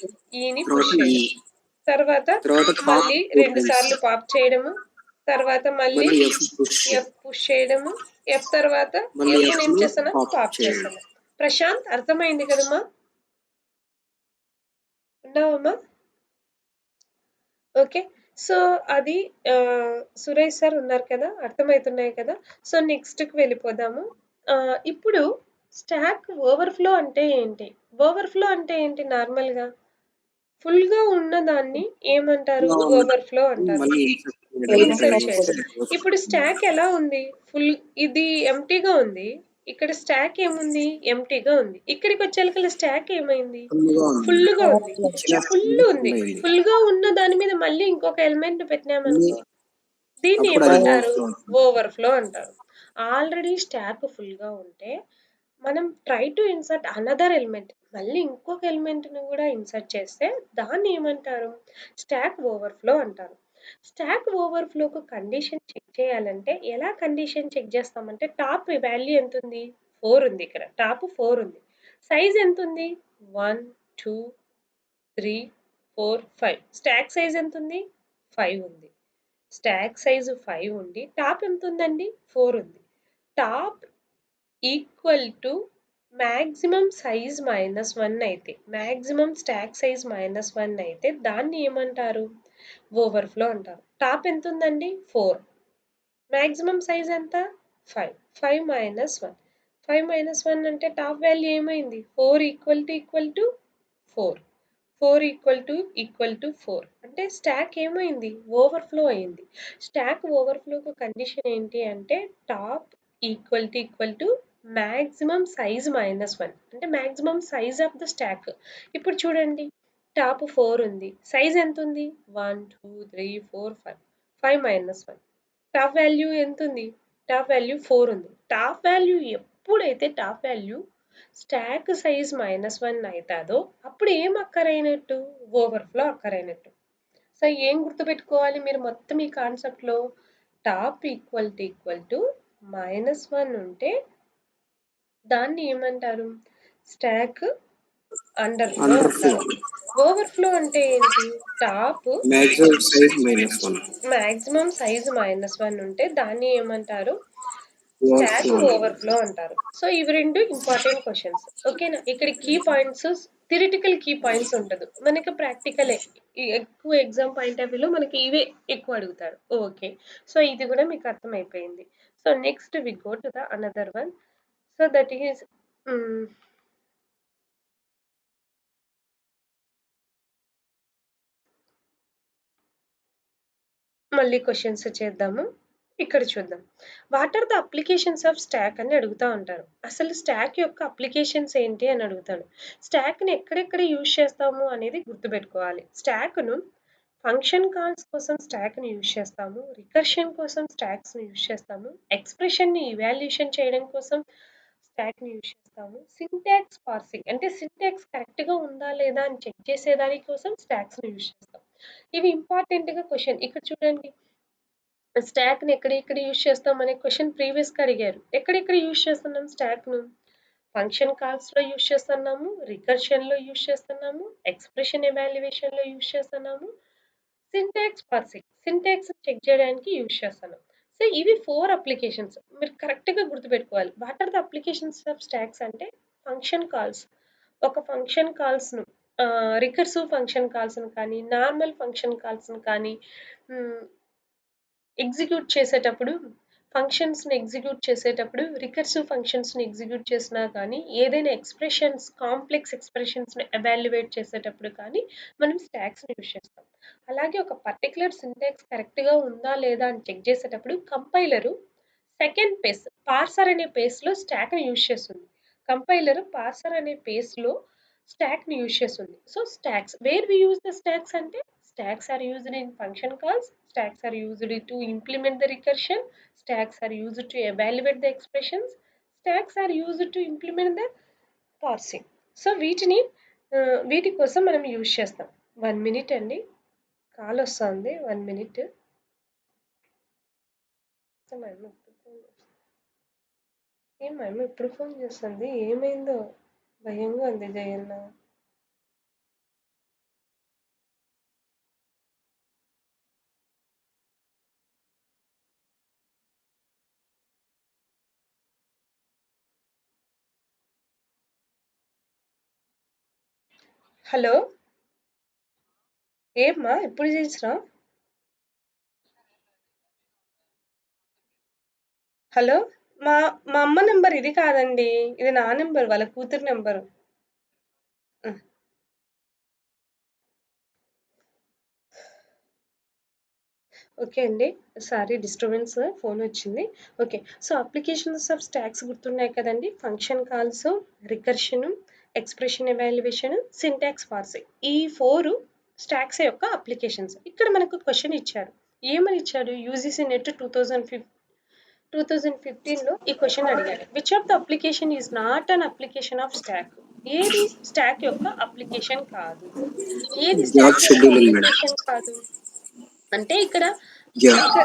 ఈని పుష్ తర్వాత ఈ చేయడం. తర్వాత తర్వాత మళ్ళీ పాప్ 2 సార్లు పాప్ చేయడము. తర్వాత మళ్ళీ మళ్ళీ ఎఫ్ పుష్ ఎఫ్ పుష్ చేయడము. ఎఫ్ తర్వాత మళ్ళీ ఎఫ్ ఏం చేస్తాను? పాప్ చేయడం. చేస్తాను. ప్రశాంత్ అర్థమైంది కదమ్మా? ఉన్నావమ్మా? ఓకే, సో అది సురేష్ సార్ ఉన్నారు కదా, అర్థమవుతున్నాయి కదా. సో నెక్స్ట్కి వెళ్ళిపోదాము. ఇప్పుడు స్టాక్ ఓవర్ఫ్లో అంటే ఏంటి? ఓవర్ఫ్లో అంటే ఏంటి? నార్మల్గా ఫుల్గా ఉన్నదాన్ని ఏమంటారు? ఓవర్ఫ్లో అంటారు. మళ్ళీ ఇన్సర్ట్ చేయడం. ఇప్పుడు స్టాక్ ఎలా ఉంది? ఫుల్, ఇది ఎంటీగా ఉంది. ఇక్కడ స్టాక్ ఏముంది? ఎంటీగా ఉంది. ఇక్కడికి వచ్చేకల్లా స్టాక్ ఏమైంది? ఫుల్గా ఉంది. ఫుల్ ఉంది. ఫుల్గా ఉన్న దాని మీద మళ్ళీ ఇంకొక ఎలిమెంట్ పెట్టినామనుకో, దీన్ని అప్పుడు అది ఏమంటారు? overflow. ఓవర్ఫ్లో అంటారు. ఆల్రెడీ స్టాక్ ఫుల్గా ఉంటే మనం try to insert another element, మళ్ళీ ఇంకొక ఎలిమెంట్ని కూడా ఇన్సర్ట్ చేస్తే దాన్ని ఏమంటారు? స్టాక్ ఓవర్ఫ్లో అంటారు. స్టాక్ ఓవర్ఫ్లోకు కండిషన్ చెక్ చేయాలంటే ఎలా కండిషన్ చెక్ చేస్తామంటే, టాప్ వాల్యూ ఎంత ఉంది? 4 ఉంది. ఇక్కడ టాప్ 4 ఉంది. సైజ్ ఎంత ఉంది? 1 2 3 4 5. స్టాక్ సైజ్ ఎంత ఉంది? 5 ఉంది. స్టాక్ సైజు 5 ఉండి టాప్ ఎంత ఉందండి? 4 ఉంది. Top equal to maximum size -1 అయితే, మ్యాక్సిమం స్టాక్ సైజ్ -1 అయితే దాన్ని ఏమంటారు? ఓవర్ఫ్లో అంటారు. టాప్ ఎంత ఉందండి? 4. మ్యాక్సిమం సైజ్ ఎంత? 5. 5 - 1. 5 - 1 అంటే టాప్ వాల్యూ ఏమైంది? 4 = 4. 4 = 4 అంటే స్టాక్ ఏమైంది? ఓవర్ఫ్లో అయింది. స్టాక్ ఓవర్ఫ్లోకు కండిషన్ ఏంటి అంటే, top equal to maximum size -1 అంటే maximum size of the stock. ఇప్పుడు చూడండి, టాప్ 4 ఉంది. సైజ్ ఎంత ఉంది? 1 2 3 4 5. 5 - 1. టాప్ వాల్యూ ఎంత ఉంది? టాప్ వాల్యూ 4 ఉంది. టాప్ వాల్యూ ఎప్పుడైతే టాప్ వాల్యూ స్టాక్ సైజ్ -1 అవుతుందో అప్పుడు ఏం అక్కరైనట్టు? ఓవర్ఫ్లో అక్కరైనట్టు. సో ఏం గుర్తుపెట్టుకోవాలి మీరు మొత్తం ఈ కాన్సెప్ట్లో? టాప్ ఈక్వల్ టు -1 ఉంటే దాన్ని ఏమంటారు? స్టాక్ అండర్‌ఫ్లో అండర్ఫ్లో అంటారు. ఓవర్‌ఫ్లో అంటే ఏంటి? Top maximum size -1 maximum size -1 ఉంటే దాన్ని ఏమంటారు? స్టాక్ ఓవర్ఫ్లో ఓవర్‌ఫ్లో అంటారు. సో, ఇవి 2 ఇంపార్టెంట్ క్వెషన్స్. ఓకేనా? ఇక్కడ key points theoretical key points ఉండదు. మనకి ప్రాక్టికలే. ఎక్కువ ఎగ్జామ్ పాయింట్ ఆఫ్ వ్యూలో మనకి ఇవే ఎక్కువ అడుగుతారు. ఓకే. సో, ఇది కూడా మీకు అర్థమైపోయింది. So, next we go to the another one. So, that is మళ్ళీ క్వెషన్స్ చేద్దాము. ఇక్కడ చూద్దాం. What are the applications of stack అని అడుగుతా ఉంటారు. అసలు స్టాక్ యొక్క అప్లికేషన్స్ ఏంటి అని అడుగుతాడు. స్టాక్‌ని ఎక్కడెక్కడ యూజ్ చేస్తాము అనేది గుర్తుపెట్టుకోవాలి. స్టాక్‌ను ఫంక్షన్ కాల్స్ కోసం స్టాక్‌ని యూజ్ చేస్తాము. రికర్షన్ కోసం స్టాక్స్‌ని యూజ్ చేస్తాము. ఎక్స్‌ప్రెషన్‌ని ఇవాల్యుయేషన్ చేయడం కోసం స్టాక్‌ని యూజ్ చేస్తాము. సింటాక్స్ పార్సింగ్ అంటే సింటాక్స్ కరెక్ట్‌గా ఉందా లేదా అని చెక్ చేసేదాని కోసం స్టాక్స్‌ని యూజ్ చేస్తాం. ఇవి ఇంపార్టెంట్‌గా క్వెషన్. ఇక్కడ చూడండి. స్టాక్‌ని ఎక్కడెక్కడ యూజ్ చేస్తాం అనే క్వెషన్ ప్రీవియస్‌గా అడిగారు. ఎక్కడెక్కడ యూజ్ చేస్తున్నాం స్టాక్‌ను? ఫంక్షన్ కాల్స్‌లో యూజ్ చేస్తున్నాము. రికర్షన్‌లో యూజ్ చేస్తున్నాము. ఎక్స్‌ప్రెషన్ ఎవాల్యుయేషన్‌లో యూజ్ చేస్తున్నాము. సింటాక్స్ పార్సింగ్ సింటాక్స్ చెక్ చేయడానికి యూజ్ చేస్తున్నాం. సో, ఇవి 4 అప్లికేషన్స్. మీరు కరెక్ట్‌గా గుర్తుపెట్టుకోవాలి. What are the applications of stacks అంటే ఫంక్షన్ కాల్స్. ఒక ఫంక్షన్ కాల్స్‌ను రికర్సివ్ ఫంక్షన్ కాల్స్‌ని కానీ, నార్మల్ ఫంక్షన్ కాల్స్‌ని కానీ హ్మ్. ఎగ్జిక్యూట్ చేసేటప్పుడు ఫంక్షన్స్‌ని ఎగ్జిక్యూట్ చేసేటప్పుడు రికర్సివ్ ఫంక్షన్స్‌ని ఎగ్జిక్యూట్ చేసినా కానీ, ఏదైనా కాంప్లెక్స్ ఎక్స్‌ప్రెషన్స్‌ని ఎవాల్యుయేట్ చేసేటప్పుడు కానీ, మనం స్టాక్స్‌ని యూజ్ చేస్తాం. అలాగే ఒక పర్టిక్యులర్ సింటాక్స్ కరెక్ట్‌గా ఉందా లేదా అని చెక్ చేసేటప్పుడు కంపైలరు సెకండ్ పేస్ పార్సర్ అనే పేస్‌లో స్టాక్‌ని యూజ్ చేస్తుంది. కంపైలర్ పార్సర్ అనే పేస్‌లో స్టాక్‌ని యూజ్ చేస్తుంది. So, stacks where we use the stacks అంటే stacks are used in function calls, stacks are used to implement the recursion, stacks are used to evaluate the expressions, stacks are used to implement the parsing. So, వీటి కోసం మనం యూజ్ చేస్తాం. 1 మినిట్ అండి. కాల్ వస్తుంది. 1 మినిట్. మా అమ్మ ఎప్పుడు ఫోన్ చేస్తుంది? మా అమ్మ ఎప్పుడు ఫోన్ చేస్తుంది? ఏమైందో? భయంగా ఉంది జయన్న. హలో! ఏమ్మా ఎప్పుడు చేసినావు? హలో! మా మా అమ్మ నంబర్ ఇది కాదండి. ఇది నా నంబర్. వాళ్ళ కూతురు నంబరు. హ్మ్. ఓకే అండి. సారీ డిస్టర్బెన్స్ ఫోన్ వచ్చింది. Okay. So, applications of stocks గుర్తున్నాయి కదండీ! Function calls, recursion, expression evaluation, syntax parsing. ఈ 4 స్టాక్స్ యొక్క అప్లికేషన్స్. ఇక్కడ మనకు క్వెషన్ ఇచ్చారు. ఏమని ఇచ్చాడు? యూజీసీ నెట్ 2015లో ఈ క్వెషన్ అడిగాడు. Which of the application is not an application of stock? ఏది స్టాక్ యొక్క అప్లికేషన్ కాదు? ఏది జాబ్ స్టాక్ యొక్క షెడ్యూలింగ్ మేడం. అప్లికేషన్ కాదు? అంటే ఇక్కడ యా ఇక్కడ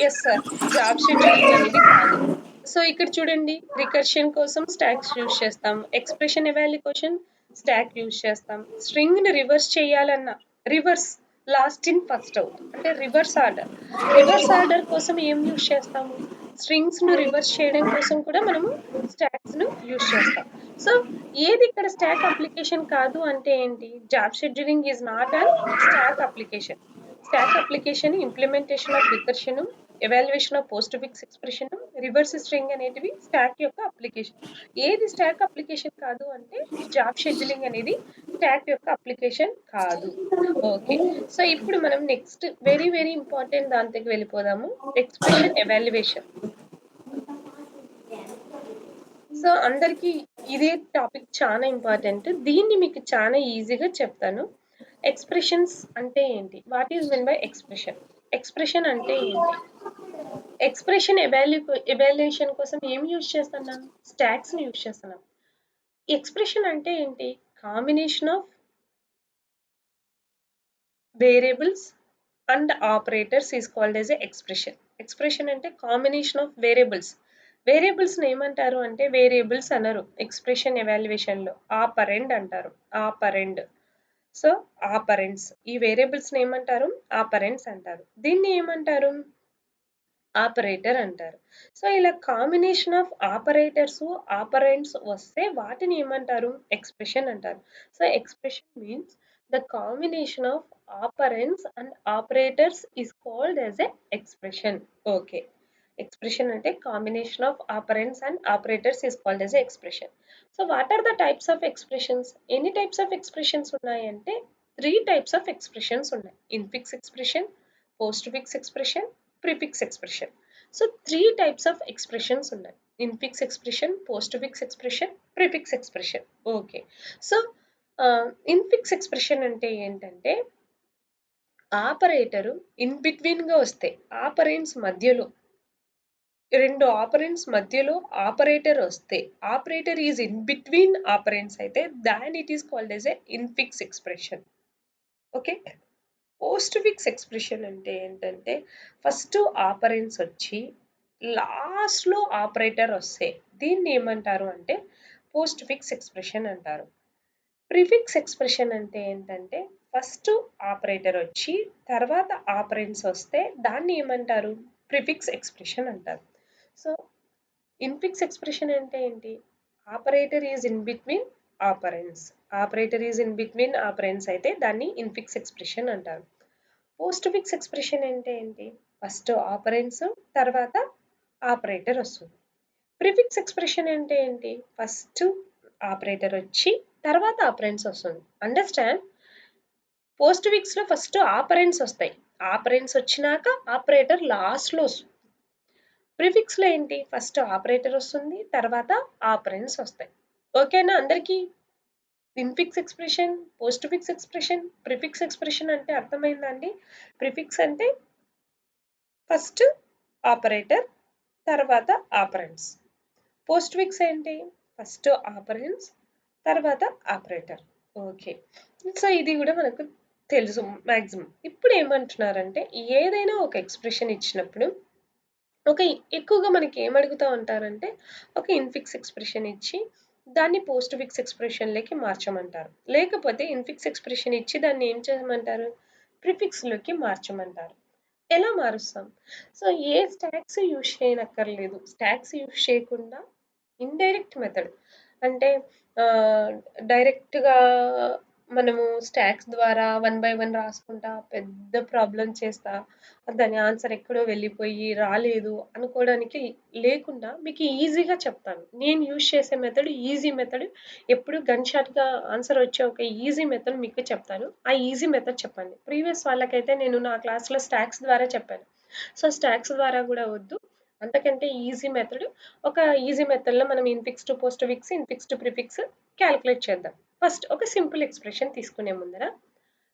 యెస్ సార్. జాబ్ షెడ్యూలింగ్ అనేది కాదు. సో, ఇక్కడ చూడండి రికర్షన్ కోసం స్టాక్స్ యూజ్ చేస్తాం. ఎక్స్‌ప్రెషన్ ఎవాల్యుయేషన్ స్టాక్ యూజ్ చేస్తాం. స్ట్రింగ్‌ని రివర్స్ చేయాలన్నా reverse last in first out అంటే రివర్స్ ఆర్డర్. రివర్స్ ఆర్డర్ కోసం ఏం యూజ్ చేస్తాము? స్ట్రింగ్స్‌ను రివర్స్ చేయడం కోసం కూడా మనము స్టాక్స్‌ను యూజ్ చేస్తాం. సో, ఏది ఇక్కడ స్టాక్ అప్లికేషన్ కాదు అంటే ఏంటి? Job scheduling is not an stock application. Stock application implementation of recursion, evaluation of post fix expression, reverse string అనేటివి స్టాక్ యొక్క అప్లికేషన్. ఏది స్టాక్ అప్లికేషన్ కాదు అంటే జాబ్ షెడ్యూలింగ్ అనేది స్టాక్ యొక్క అప్లికేషన్ కాదు. ఓకే. సో, ఇప్పుడు మనం నెక్స్ట్ వెరీ వెరీ ఇంపార్టెంట్ దాంట్లోకి వెళ్ళిపోదాము. Expression evaluation. సో, అందరికీ ఇదే టాపిక్ చాలా ఇంపార్టెంట్. దీన్ని మీకు చాలా ఈజీగా చెప్తాను. ఎక్స్‌ప్రెషన్స్ అంటే ఏంటి? What is mean by expression? Expression అంటే ఏంటి? ఎక్స్‌ప్రెషన్ ఎవాల్యుయేషన్ కోసం ఏం యూజ్ చేస్తున్నాం? స్టాక్స్‌ని యూజ్ చేస్తున్నాం. ఎక్స్‌ప్రెషన్ అంటే ఏంటి? Combination of variables and operators is called as a expression. Expression అంటే కాంబినేషన్ ఆఫ్ వేరియబుల్స్ వేరియబుల్స్‌ని ఏమంటారు అంటే వేరియబుల్స్ అనరు. ఎక్స్‌ప్రెషన్ ఎవాల్యుయేషన్‌లో ఆపరెండ్ అంటారు. ఆపరెండ్. So, operands. ఈ వేరియబుల్స్‌ని ఏమంటారు? ఆపరెండ్స్ అంటారు. దీన్ని ఏమంటారు? ఆపరేటర్ అంటారు. సో, ఇలా కాంబినేషన్ ఆఫ్ ఆపరేటర్స్, ఆపరెండ్స్ వస్తే వాటిని ఏమంటారు? ఎక్స్‌ప్రెషన్ అంటారు. So, expression means the combination of operands and operators is called as a expression. Okay. Expression అంటే combination of operands and operators is called as a expression. So, what are the types of expressions? ఎన్ని టైప్స్ ఆఫ్ ఎక్స్‌ప్రెషన్స్ ఉన్నాయంటే 3 టైప్స్ ఆఫ్ ఎక్స్‌ప్రెషన్స్ ఉన్నాయి. Infix expression, postfix expression, prefix expression. So 3 types of expressions ఉన్నాయి. Infix expression, postfix expression, prefix expression. Okay. So, infix expression అంటే ఏంటంటే ఆపరేటరు ఇన్ బిట్వీన్‌గా వస్తాయి. ఆపరెండ్స్ మధ్యలో 2 ఆపరెండ్స్ మధ్యలో ఆపరేటర్ వస్తే operator is in between operands అయితే then it is called as a infix expression. Okay. Postfix expression అంటే ఏంటంటే ఫస్ట్ ఆపరెండ్స్ వచ్చి లాస్ట్‌లో ఆపరేటర్ వస్తే దీన్ని ఏమంటారు అంటే పోస్ట్ ఫిక్స్ ఎక్స్‌ప్రెషన్ అంటారు. ప్రిఫిక్స్ ఎక్స్‌ప్రెషన్ అంటే ఏంటంటే ఫస్ట్ ఆపరేటర్ వచ్చి తర్వాత ఆపరెండ్స్ వస్తే దాన్ని ఏమంటారు? ప్రిఫిక్స్ ఎక్స్‌ప్రెషన్ అంటారు. సో, ఇన్ఫిక్స్ ఎక్స్‌ప్రెషన్ అంటే ఏంటి? Operator is in between operands. Operator is in between operands అయితే దాన్ని ఇన్ఫిక్స్ ఎక్స్‌ప్రెషన్ అంటారు. పోస్ట్ ఫిక్స్ ఎక్స్‌ప్రెషన్ అంటే ఏంటి? ఫస్ట్ ఆపరెండ్స్ తర్వాత ఆపరేటర్ వస్తుంది. ప్రిఫిక్స్ ఎక్స్‌ప్రెషన్ అంటే ఏంటి? ఫస్ట్ ఆపరేటర్ వచ్చి తర్వాత ఆపరెండ్స్ వస్తుంది. అండర్‌స్టాండ్? పోస్ట్ ఫిక్స్‌లో ఫస్ట్ ఆపరెండ్స్ వస్తాయి. ఆపరెండ్స్ వచ్చినాక ఆపరేటర్ లాస్ట్‌లో వస్తుంది. ప్రిఫిక్స్‌లో ఏంటి? ఫస్ట్ ఆపరేటర్ వస్తుంది. తర్వాత ఆపరెండ్స్ వస్తాయి. ఓకేనా అందరికీ? Infix expression, postfix expression, prefix expression అంటే అర్థమైందా అండి? ప్రిఫిక్స్ అంటే ఫస్ట్ ఆపరేటర్ తర్వాత ఆపరెండ్స్. పోస్ట్ ఫిక్స్ ఏంటి? ఫస్ట్ ఆపరెండ్స్ తర్వాత ఆపరేటర్. ఓకే. సో, ఇది గూడా మనకు తెలుసు మాక్సిమం. ఇప్పుడు ఏమంటున్నారంటే ఏదైనా ఒక ఎక్స్‌ప్రెషన్ ఇచ్చినప్పుడు ఒక ఎక్కువగా మనకి ఏమడుగుతా ఉంటారంటే ఒక ఇన్ఫిక్స్ ఎక్స్‌ప్రెషన్ ఇచ్చి దాన్ని పోస్ట్ ఫిక్స్ ఎక్స్‌ప్రెషన్‌లోకి మార్చమంటారు. లేకపోతే ఇన్ఫిక్స్ ఎక్స్‌ప్రెషన్ ఇచ్చి దాన్ని ఏం చేయమంటారు? ప్రిఫిక్స్‌లోకి మార్చమంటారు. ఎలా మారుస్తాం? సో, ఏ స్టాక్స్ యూజ్ చేయనక్కర్లేదు. స్టాక్స్ యూజ్ చేయకుండా ఇండైరెక్ట్ మెథడ్ అంటే ఆహ్, డైరెక్ట్‌గా మనము స్టాక్స్ ద్వారా వన్ బై వన్ రాసుకుంటా పెద్ద ప్రాబ్లమ్ చేస్తా దాని ఆన్సర్ ఎక్కడో వెళ్ళిపోయి రాలేదు అనుకోవడానికి లేకుండా మీకు ఈజీగా చెప్తాను. నేను యూజ్ చేసే మెథడ్ ఈజీ మెథడ్. ఎప్పుడు గన్ షాట్‌గా ఆన్సర్ వచ్చే ఒక ఈజీ మెథడ్ మీకు చెప్తాను. ఆ ఈజీ మెథడ్ చెప్పండి. ప్రీవియస్ వాళ్ళకైతే నేను నా క్లాస్‌లో స్టాక్స్ ద్వారా చెప్పాను. సో, స్టాక్స్ ద్వారా గూడా వద్దు. అంతకంటే ఈజీ మెథడ్ ఒక ఈజీ మెథడ్‌లో మనం infix to post fix, infix to prefix calculate చేద్దాం. ఫస్ట్ ఒక సింపుల్ ఎక్స్‌ప్రెషన్ తీసుకునే ముందర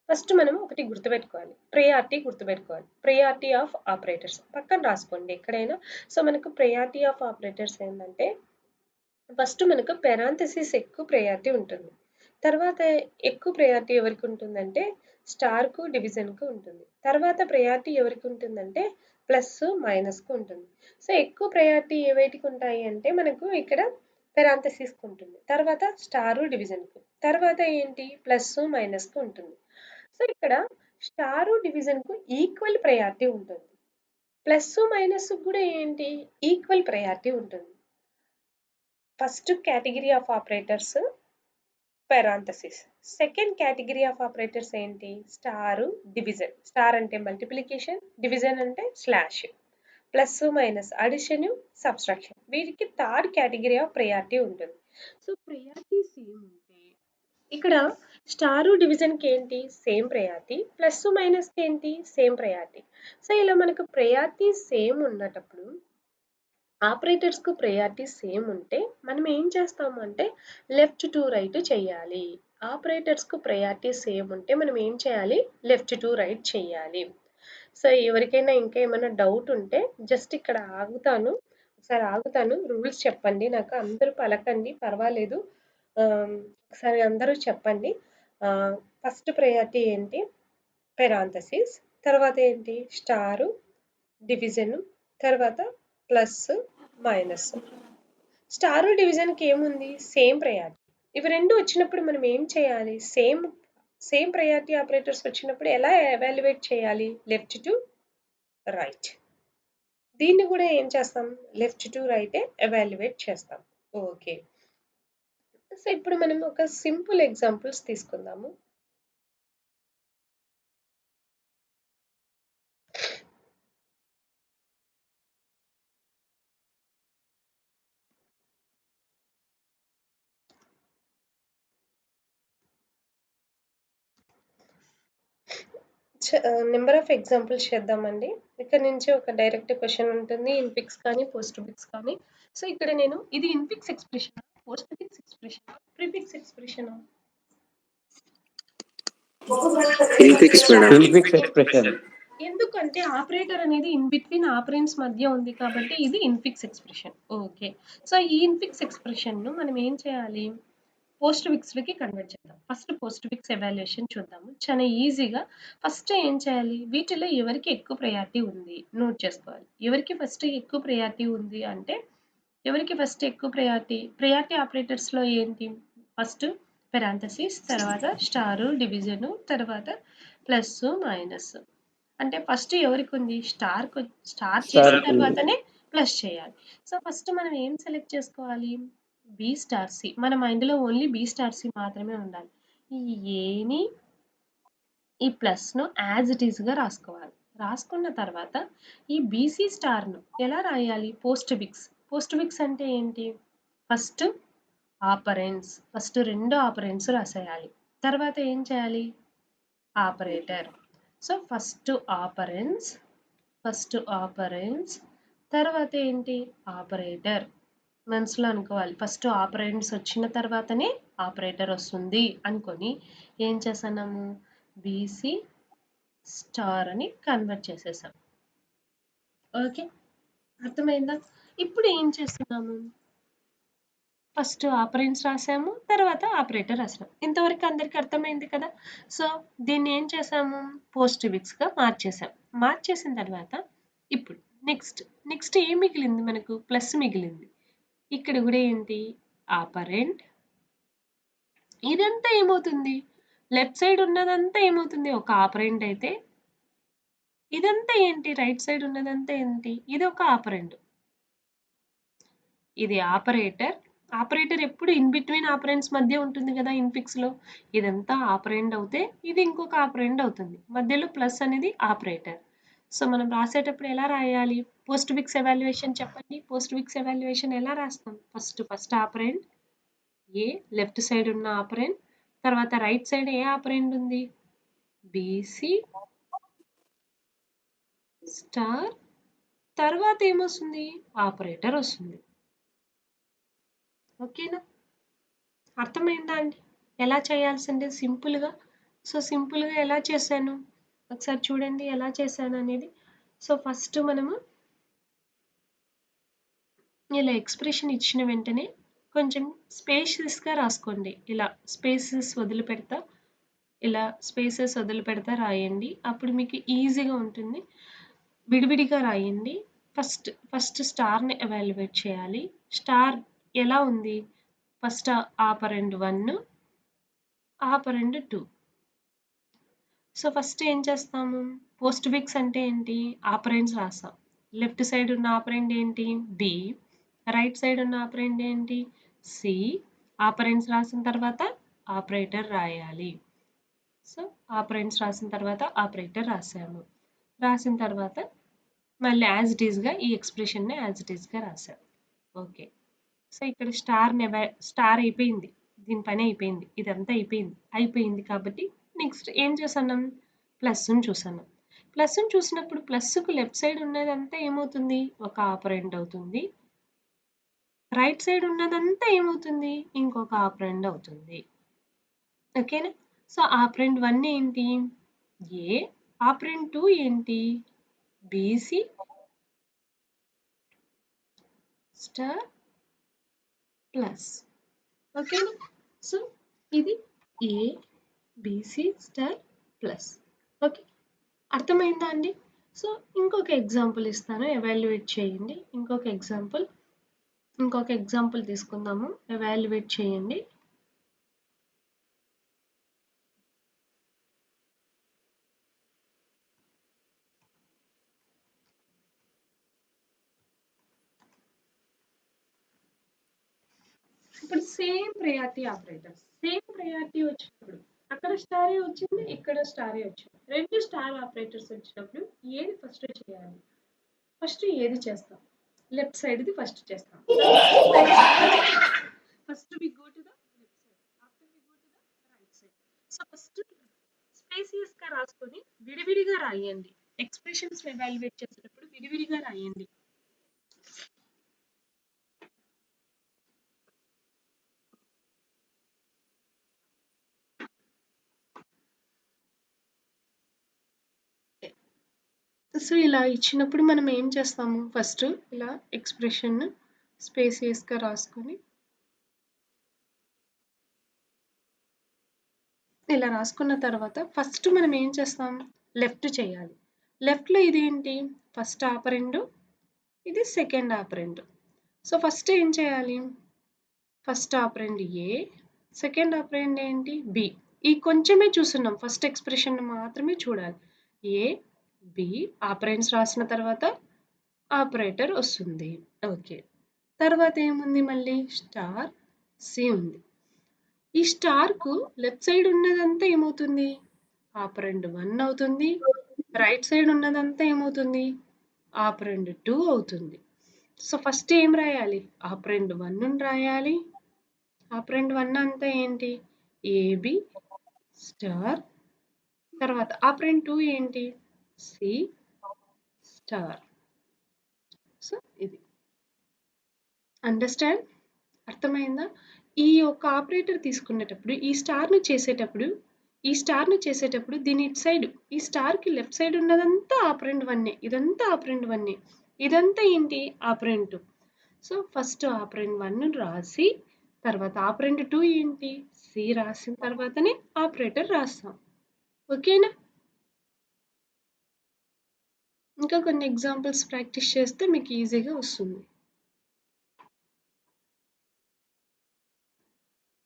ఫస్ట్ మనం ఒకటి గుర్తుపెట్టుకోవాలి. ప్రియారిటీ గుర్తుపెట్టుకోవాలి. ప్రియారిటీ ఆఫ్ ఆపరేటర్స్ పక్కన రాసుకోండి ఎక్కడైనా. సో, మనకు ప్రియారిటీ ఆఫ్ ఆపరేటర్స్ ఏందంటే ఫస్ట్ మనకు పెరాంథసిస్ ఎక్కువ ప్రయారిటీ ఉంటుంది. తర్వాత ఎక్కువ ప్రయారిటీ ఎవరికి ఉంటుందంటే స్టార్‌కు, డివిజన్‌కు ఉంటుంది. తర్వాత ప్రయారిటీ ఎవరికి ఉంటుందంటే ప్లస్, మైనస్‌కు ఉంటుంది. సో, ఎక్కువ ప్రయారిటీ ఏ వేటికి ఉంటాయి అంటే మనకు ఇక్కడ పెరాంథసిస్‌కి ఉంటుంది. తర్వాత స్టారు, డివిజన్‌కు. తర్వాత ఏంటి ప్లస్, మైనస్‌కు ఉంటుంది. సో, ఇక్కడ స్టారు, డివిజన్‌కు ఈక్వల్ ప్రయారిటీ ఉంటుంది. ప్లస్, మైనస్‌కి కూడా ఏంటి ఈక్వల్ ప్రయారిటీ ఉంటుంది. First category of operators parenthesis. Second category of operators ఏంటి? Star, division. స్టార్ అంటే మల్టిప్లికేషన్, డివిజన్ అంటే slash. Plus, minus addition, subtraction. వీటికి థర్డ్ కేటగిరీ ఆఫ్ ప్రయారిటీ ఉంటుంది. సో, ప్రయారిటీ సేమ్ ఉంటే ఇక్కడ స్టారు, డివిజన్‌కి ఏంటి? Same priority. ప్లస్, మైనస్‌కి ఏంటి? Same priority. సో, ఇలా మనకు ప్రయారిటీ సేమ్ ఉన్నటప్పుడు ఆపరేటర్స్‌కు ప్రయారిటీ సేమ్ ఉంటే మనం ఏం చేస్తాము అంటే లెఫ్ట్ టు రైట్ చేయాలి. ఆపరేటర్స్‌కు ప్రయారిటీ సేమ్ ఉంటే మనం ఏం చేయాలి? లెఫ్ట్ టు రైట్ చేయాలి. సో, ఎవరికైనా ఇంకా ఏమైనా డౌట్ ఉంటే జస్ట్ ఇక్కడ ఆగుతాను. ఒకసారి ఆగుతాను. రూల్స్ చెప్పండి. నాకు అందరూ పలకండి పర్వాలేదు. ఒకసారి అందరూ చెప్పండి. ఫస్ట్ ప్రయారిటీ ఏంటి? పెరాంథసిస్. తర్వాత ఏంటి? స్టారు, డివిజను, తర్వాత ప్లస్, మైనస్. స్టార్ డివిజన్కి ఏముంది? Same priority. ఇవి రెండు వచ్చినప్పుడు మనం ఏం చేయాలి? సేమ్ ప్రయారిటీ ఆపరేటర్స్ వచ్చినప్పుడు ఎలా ఎవాల్యుయేట్ చేయాలి? Left to right. దీన్ని కూడా ఏం చేస్తాం? లెఫ్ట్ టు రైటే ఎవాల్యుయేట్ చేస్తాం. ఓకే. సో ఇప్పుడు మనం ఒక సింపుల్ ఎగ్జాంపుల్స్ తీసుకుందాము. నెంబర్ ఆఫ్ ఎగ్జాంపుల్స్ చేద్దామండి. ఇక్కడ నుంచి ఒక డైరెక్ట్ క్వశ్చన్ ఉంటుంది, ఇన్ఫిక్స్ కానీ పోస్ట్ ఫిక్స్ కానీ. సో ఇక్కడ నేను ఇది infix expression, post fix expression, prefix expression. Infix, madam. Infix expression. ఎందుకంటే ఆపరేటర్ అనేది ఇన్ బిట్వీన్ ఆపరెంట్స్ మధ్య ఉంది కాబట్టి ఇది ఇన్ఫిక్స్ ఎక్స్ప్రెషన్. ఓకే. సో ఈ ఇన్ఫిక్స్ ఎక్స్ప్రెషన్ను మనం ఏం చేయాలి? పోస్ట్ ఫిక్స్డ్కి కన్వర్ట్ చేద్దాం. ఫస్ట్ పోస్ట్ ఫిక్స్ ఎవాల్యుయేషన్ చూద్దాము. చాలా ఈజీగా ఫస్ట్ ఏం చేయాలి? వీటిలో ఎవరికి ఎక్కువ ప్రయారిటీ ఉంది నోట్ చేసుకోవాలి. ఎవరికి ఫస్ట్ ఎక్కువ ప్రయారిటీ ఉంది అంటే ఎవరికి ఫస్ట్ ఎక్కువ ప్రయారిటీ ఆపరేటర్స్లో ఏంటి? ఫస్ట్ పెరాంథసిస్, తర్వాత స్టారు డివిజను, తర్వాత ప్లస్ మైనస్. అంటే ఫస్ట్ ఎవరికి ఉంది? స్టార్ చేసిన తర్వాతనే ప్లస్ చేయాలి. సో ఫస్ట్ మనం ఏం సెలెక్ట్ చేసుకోవాలి? B star C. మన మైండ్లో ఓన్లీ బి స్టార్ సి మాత్రమే ఉండాలి. ఈ ఏని ఈ ప్లస్ను యాజ్ ఇట్ ఈస్గా రాసుకోవాలి. రాసుకున్న తర్వాత ఈ బీసీ స్టార్ను ఎలా రాయాలి? పోస్ట్ ఫిక్స్ అంటే ఏంటి? ఫస్ట్ ఆపరెంట్స్, ఫస్ట్ రెండు ఆపరెంట్స్ రాసేయాలి. తర్వాత ఏం చేయాలి? ఆపరేటర్. సో ఫస్ట్ ఆపరెంట్స్ తర్వాత ఏంటి? ఆపరేటర్. మనసులో అనుకోవాలి. ఫస్ట్ ఆపరెంట్స్ వచ్చిన తర్వాతనే ఆపరేటర్ వస్తుంది అనుకొని ఏం చేసాము? బీసీ స్టార్ అని కన్వర్ట్ చేసేసాం. ఓకే, అర్థమైందా? ఇప్పుడు ఏం చేస్తున్నాము? ఫస్ట్ ఆపరెంట్స్ రాసాము, తర్వాత ఆపరేటర్ రాసాము. ఇంతవరకు అందరికి అర్థమైంది కదా? సో దీన్ని ఏం చేసాము? పోస్ట్ ఫిక్స్గా మార్చేసాం. మార్చేసిన తర్వాత ఇప్పుడు నెక్స్ట్ ఏం మిగిలింది? మనకు ప్లస్ మిగిలింది. ఇక్కడ కూడా ఏంటి? ఆపరెంట్. ఇదంతా ఏమవుతుంది? లెఫ్ట్ సైడ్ ఉన్నదంతా ఏమవుతుంది? ఒక ఆపరెంట్ అయితే ఇదంతా ఏంటి? రైట్ సైడ్ ఉన్నదంతా ఏంటి? ఇది ఒక ఆపరెంట్, ఇది ఆపరేటర్ ఎప్పుడు ఇన్ బిట్వీన్ ఆపరెంట్స్ మధ్య ఉంటుంది కదా ఇన్ఫిక్స్లో. ఇదంతా ఆపరెంట్ అవుతే ఇది ఇంకొక ఆపరెంట్ అవుతుంది. మధ్యలో ప్లస్ అనేది ఆపరేటర్. సో మనం రాసేటప్పుడు ఎలా రాయాలి? పోస్ట్ ఫిక్స్ ఎవాల్యుయేషన్ చెప్పండి. పోస్ట్ ఫిక్స్ ఎవాల్యుయేషన్ ఎలా రాస్తాం? ఫస్ట్ ఆపరెంట్ ఏ, లెఫ్ట్ సైడ్ ఉన్న ఆపరెంట్, తర్వాత రైట్ సైడ్ ఏ ఆపరెంట్ ఉంది? బీసీ స్టార్, తర్వాత ఏమొస్తుంది? ఆపరేటర్ వస్తుంది. ఓకేనా? అర్థమైందా అండి ఎలా చేయాల్సింది సింపుల్గా? సో సింపుల్గా ఎలా చేశాను ఒకసారి చూడండి ఎలా చేశాను అనేది. సో ఫస్ట్ మనము ఇలా ఎక్స్ప్రెషన్ ఇచ్చిన వెంటనే కొంచెం స్పేషియస్గా రాసుకోండి. ఇలా స్పేసెస్ వదిలిపెడతా రాయండి. అప్పుడు మీకు ఈజీగా ఉంటుంది. విడివిడిగా రాయండి. ఫస్ట్ స్టార్ని ఎవాల్యుయేట్ చేయాలి. స్టార్ ఎలా ఉంది? First operant 1, operant 2. So first ఏం చేస్తాము? పోస్ట్ ఫిక్స్ అంటే ఏంటి? ఆపరెంట్స్ రాస్తాం. లెఫ్ట్ సైడ్ ఉన్న ఆపరెంట్ ఏంటి? బి. రైట్ సైడ్ ఉన్న ఆపరెంట్ ఏంటి? సి. ఆపరెంట్స్ రాసిన తర్వాత ఆపరేటర్ రాయాలి. సో ఆపరెంట్స్ రాసిన తర్వాత ఆపరేటర్ రాసాము. రాసిన తర్వాత మళ్ళీ యాజ్ ఇట్ ఈస్గా ఈ ఎక్స్ప్రెషన్ని యాజ్ ఇట్ ఈస్గా రాసాం. ఓకే. సో ఇక్కడ స్టార్ అయిపోయింది, దీని పని అయిపోయింది, ఇదంతా అయిపోయింది కాబట్టి నెక్స్ట్ ఏం చూసాం? ప్లస్ని చూసాను. ప్లస్ని చూసినప్పుడు ప్లస్కు లెఫ్ట్ సైడ్ ఉన్నదంతా ఏమవుతుంది? ఒక ఆపరెంట్ అవుతుంది. రైట్ సైడ్ ఉన్నదంతా ఏమవుతుంది? ఇంకొక ఆపరెంట్ అవుతుంది. ఓకేనా? సో ఆపరెంట్ 1 ఏంటి? ఏ. ఆపరెంట్ 2 ఏంటి? BC star plus. ఓకేనా? సో ఇది ఏ బీసీ స్టార్ ప్లస్. ఓకే, అర్థమైందా అండి? సో ఇంకొక ఎగ్జాంపుల్ ఇస్తాను, ఎవాల్యుయేట్ చేయండి. ఇంకొక ఎగ్జాంపుల్ ఇంకొక ఎగ్జాంపుల్ తీసుకుందాము. ఎవాల్యుయేట్ చేయండి. ఇప్పుడు same priority operators. Same priority వచ్చినప్పుడు అక్కడ స్టారే వచ్చింది, ఇక్కడ స్టారే వచ్చింది. 2 స్టార్ ఆపరేటర్స్ వచ్చినప్పుడు ఏది ఫస్ట్ చేయాలి? ఫస్ట్ ఏది చేస్తాం? లెఫ్ట్ సైడ్‌ది ఫస్ట్ చేస్తాం. First we go to the left side. After we go to the right side. So first స్పేసియస్‌గా రాసుకొని విడివిడిగా రాయండి. ఎక్స్‌ప్రెషన్స్ ఎవాల్యుయేట్ చేసేటప్పుడు విడివిడిగా రాయండి. సో ఇలా ఇచ్చినప్పుడు మనం ఏం చేస్తాము? ఫస్ట్ ఇలా ఎక్స్‌ప్రెషన్ స్పేసియస్‌గా రాసుకొని ఇలా రాసుకున్న తర్వాత ఫస్ట్ మనం ఏం చేస్తాం? లెఫ్ట్ చేయాలి. లెఫ్ట్‌లో ఇదేంటి? ఫస్ట్ ఆపరెండు, ఇది సెకండ్ ఆపరెండ్. సో ఫస్ట్ ఏం చేయాలి? ఫస్ట్ ఆపరెండ్ ఏ, సెకండ్ ఆపరెండ్ ఏంటి? బి. ఈ కొంచెమే చూస్తున్నాం. ఫస్ట్ ఎక్స్‌ప్రెషన్ మాత్రమే చూడాలి. ఏ, బి ఆపరెండ్స్ రాసిన తర్వాత ఆపరేటర్ వస్తుంది. ఓకే. తర్వాత ఏముంది మళ్ళీ? స్టార్ సి ఉంది. ఈ స్టార్‌కు లెఫ్ట్ సైడ్ ఉన్నదంతా ఏమవుతుంది? ఆపరెండ్ 1 అవుతుంది. రైట్ సైడ్ ఉన్నదంతా ఏమవుతుంది? ఆపరెండ్ 2 అవుతుంది. సో ఫస్ట్ ఏం రాయాలి? ఆపరెండ్ 1ని రాయాలి. ఆపరెండ్ 1 అంతా ఏంటి? A B star. తర్వాత ఆపరెండ్ 2 ఏంటి? C star. సో ఇది. అండర్‌స్టాండ్? అర్థమైందా? ఈ యొక్క ఆపరేటర్ తీసుకునేటప్పుడు ఈ స్టార్‌ని చేసేటప్పుడు దీని ఇటు సైడ్ ఈ స్టార్‌కి లెఫ్ట్ సైడ్ ఉన్నదంతా ఆపరెండ్ 1 ఇదంతా ఆపరెండ్ 1 ఇదంతా ఏంటి? ఆపరెండ్ 2. సో ఫస్ట్ ఆపరెండ్ 1 రాసి తర్వాత ఆపరెండ్ 2 ఏంటి? సి రాసిన తర్వాతనే ఆపరేటర్ రాస్తాం. ఓకేనా? ఇంకా కొన్ని ఎగ్జాంపుల్స్ ప్రాక్టీస్ చేస్తే మీకు ఈజీగా వస్తుంది.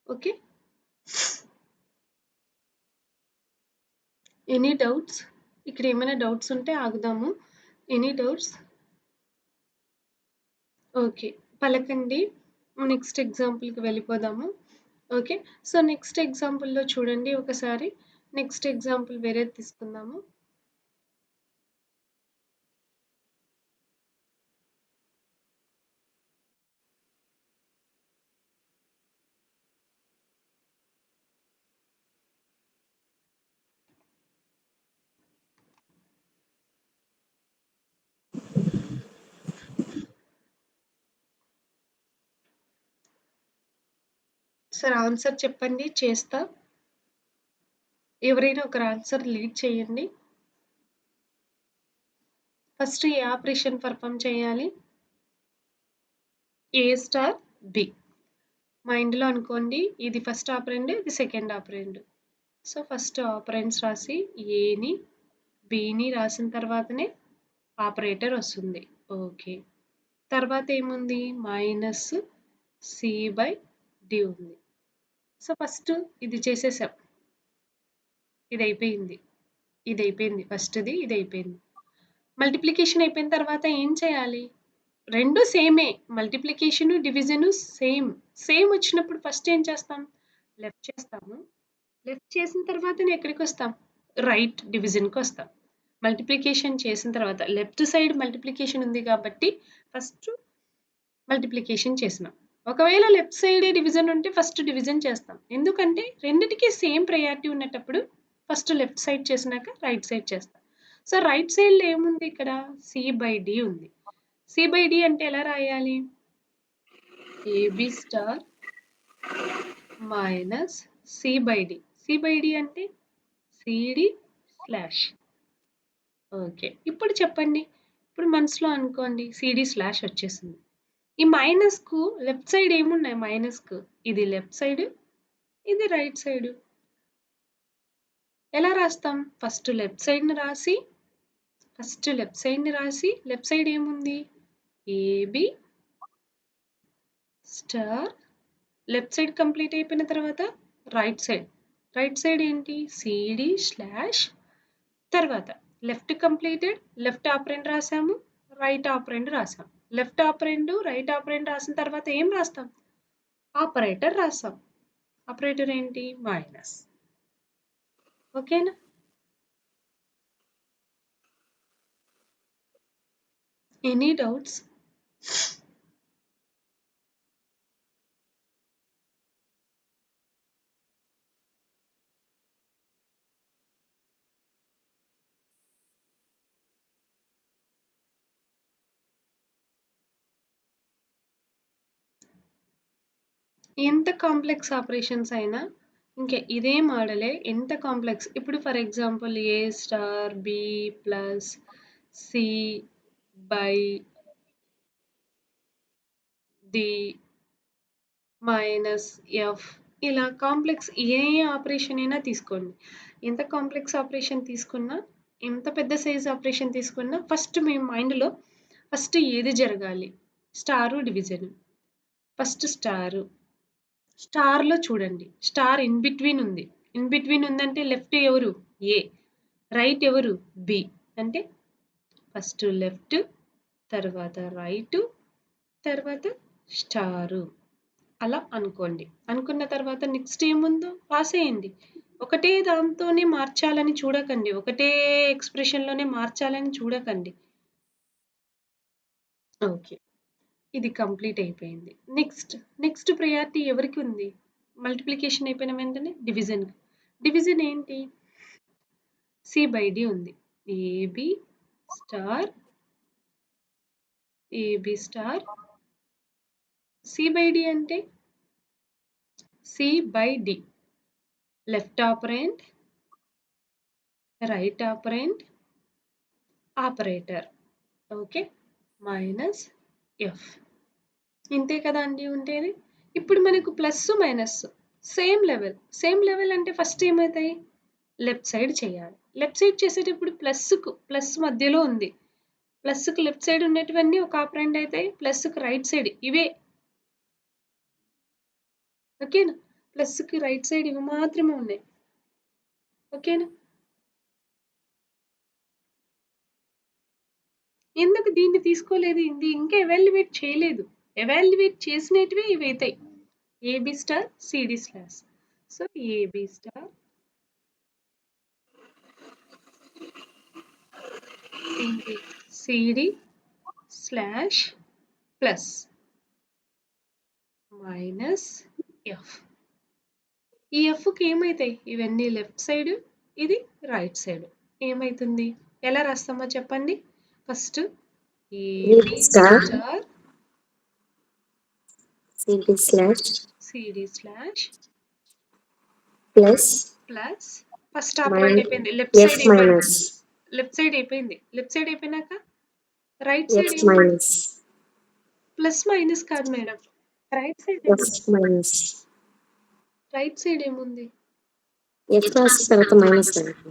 ఓకే? Any doubts? ఇక్కడ ఏమైనా డౌట్స్ ఉంటే ఆగుదాము. Any doubts? ఓకే. పలకండి. నెక్స్ట్ ఎగ్జాంపుల్‌కి వెళ్ళిపోదాము. ఓకే. సో నెక్స్ట్ ఎగ్జాంపుల్‌లో చూడండి ఒకసారి. నెక్స్ట్ ఎగ్జాంపుల్ వేరేది తీసుకుందాము. సార్ ఆన్సర్ చెప్పండి చేస్తా. ఎవరైనా ఒకరు ఆన్సర్ లీడ్ చేయండి. ఫస్ట్ ఏ ఆపరేషన్ పర్ఫామ్ చేయాలి? ఏ స్టార్ బి. మైండ్‌లో అనుకోండి. ఇది ఫస్ట్ ఆపరెండ్, ఇది సెకండ్ ఆపరెండ్. సో ఫస్ట్ ఆపరెండ్స్ రాసి ఏని, బిని రాసిన తర్వాతనే ఆపరేటర్ వస్తుంది. ఓకే. తర్వాత ఏముంది? మైనస్ సి బై డి ఉంది. సో ఫస్ట్ ఇది చేసేసాం. ఇది అయిపోయింది. ఇది అయిపోయింది. ఫస్ట్‌ది ఇది అయిపోయింది. మల్టిప్లికేషన్ అయిపోయిన తర్వాత ఏం చేయాలి? 2 సేమే. Multiplication, division same. సేమ్ వచ్చినప్పుడు ఫస్ట్ ఏం చేస్తాం? లెఫ్ట్ చేస్తాము. లెఫ్ట్ చేసిన తర్వాతనే ఎక్కడికొస్తాం? రైట్ డివిజన్‌కొస్తాం. మల్టిప్లికేషన్ చేసిన తర్వాత లెఫ్ట్ సైడ్ మల్టిప్లికేషన్ ఉంది కాబట్టి ఫస్ట్ మల్టిప్లికేషన్ చేసినాం. ఒకవేళ లెఫ్ట్ సైడే డివిజన్ ఉంటే ఫస్ట్ డివిజన్ చేస్తాం. ఎందుకంటే రెండిటికి సేమ్ ప్రయారిటీ ఉన్నప్పుడు ఫస్ట్ లెఫ్ట్ సైడ్ చేసినాక రైట్ సైడ్ చేస్తాం. సో రైట్ సైడ్‌లో ఏముంది ఇక్కడ? సి/డి ఉంది. సి/డి అంటే ఎలా రాయాలి? AB star minus C by D. C by D అంటే సిడి స్లాష్. ఓకే. ఇప్పుడు చెప్పండి. ఇప్పుడు మనసులో అనుకోండి సిడి స్లాష్ వచ్చేసింది. ఈ మైనస్‌కు లెఫ్ట్ సైడ్ ఏమున్నాయి మైనస్‌కు? ఇది లెఫ్ట్ సైడ్, ఇది రైట్ సైడ్. ఎలా రాస్తాం? ఫస్ట్ లెఫ్ట్ సైడ్‌ని రాసి లెఫ్ట్ సైడ్ ఏముంది? AB star left side complete అయిపోయిన తర్వాత రైట్ సైడ్ ఏంటి సిడి స్లాష్ తర్వాత లెఫ్ట్ కంప్లీటెడ్ లెఫ్ట్ ఆపరెండ్ రాసాము రైట్ ఆపరెండ్ రాసాం లెఫ్ట్ ఆపరెండ్ రైట్ ఆపరెండ్ రాసిన తర్వాత ఏం రాస్తాం ఆపరేటర్ రాస్తాం ఆపరేటర్ ఏంటి మైనస్ ఓకేనా ఎనీ డౌట్స్ ఎంత కాంప్లెక్స్ ఆపరేషన్స్ అయినా ఇంకా ఇదే మోడలే ఎంత కాంప్లెక్స్ ఇప్పుడు for example A star B plus C by D minus F ఇలా కాంప్లెక్స్ ఏ ఆపరేషన్ అయినా తీసుకోండి ఎంత కాంప్లెక్స్ ఆపరేషన్ తీసుకున్నా ఎంత పెద్ద సైజ్ ఆపరేషన్ తీసుకున్నా ఫస్ట్ మీ మైండ్లో ఫస్ట్ ఏది జరగాలి స్టారు డివిజన్ ఫస్ట్ స్టార్లో చూడండి స్టార్ ఇన్ బిట్వీన్ ఉందంటే లెఫ్ట్ ఎవరు ఏ రైట్ ఎవరు బి అంటే ఫస్ట్ లెఫ్ట్ తర్వాత రైట్ తర్వాత స్టారు అలా అనుకోండి అనుకున్న తర్వాత నెక్స్ట్ ఏముందో రాసేయండి ఒకటే దాంతోనే మార్చాలని చూడకండి ఒకటే ఎక్స్ప్రెషన్లోనే మార్చాలని చూడకండి ఓకే ఇది కంప్లీట్ అయిపోయింది నెక్స్ట్ ప్రయారిటీ ఎవరికి ఉంది మల్టిప్లికేషన్ అయిపోయిన వెంటనే డివిజన్ ఏంటి సి బై డి ఉంది AB star C by D అంటే C by D left operand right operand operator okay minus F ఇంతే కదా అండి ఉండేది ఇప్పుడు మనకు ప్లస్ మైనస్ సేమ్ లెవెల్ అంటే ఫస్ట్ ఏమవుతాయి లెఫ్ట్ సైడ్ చేయాలి లెఫ్ట్ సైడ్ చేసేటప్పుడు ప్లస్ మధ్యలో ఉంది ప్లస్కి లెఫ్ట్ సైడ్ ఉన్నటువన్నీ ఒక ఆపరెంట్ అవుతాయి ప్లస్కి రైట్ సైడ్ ఇవే ఓకేనా ప్లస్కి రైట్ సైడ్ ఇవి మాత్రమే ఉన్నాయి ఓకేనా ఎందుకు దీన్ని తీసుకోలేదు ఇది ఇంకా ఎవాల్యుయేట్ చేయలేదు ఎవాల్యుయేట్ చేసినటివి ఇవి అవుతాయి A B star C D slash so A B star ఏంటి CD slash plus minus F ఈ ఎఫ్కి ఏమవుతాయి ఇవన్నీ లెఫ్ట్ సైడ్ ఇది రైట్ సైడ్ ఏమవుతుంది ఎలా రాస్తామో చెప్పండి first A B star C D slash plus first operate అయిపోయింది లెఫ్ట్ సైడ్ అయిపోయింది లెఫ్ట్ సైడ్ అయిపోయినాక రైట్ సైడ్ ప్లస్ మైనస్ కాదు మేడం రైట్ సైడ్ ఏముంది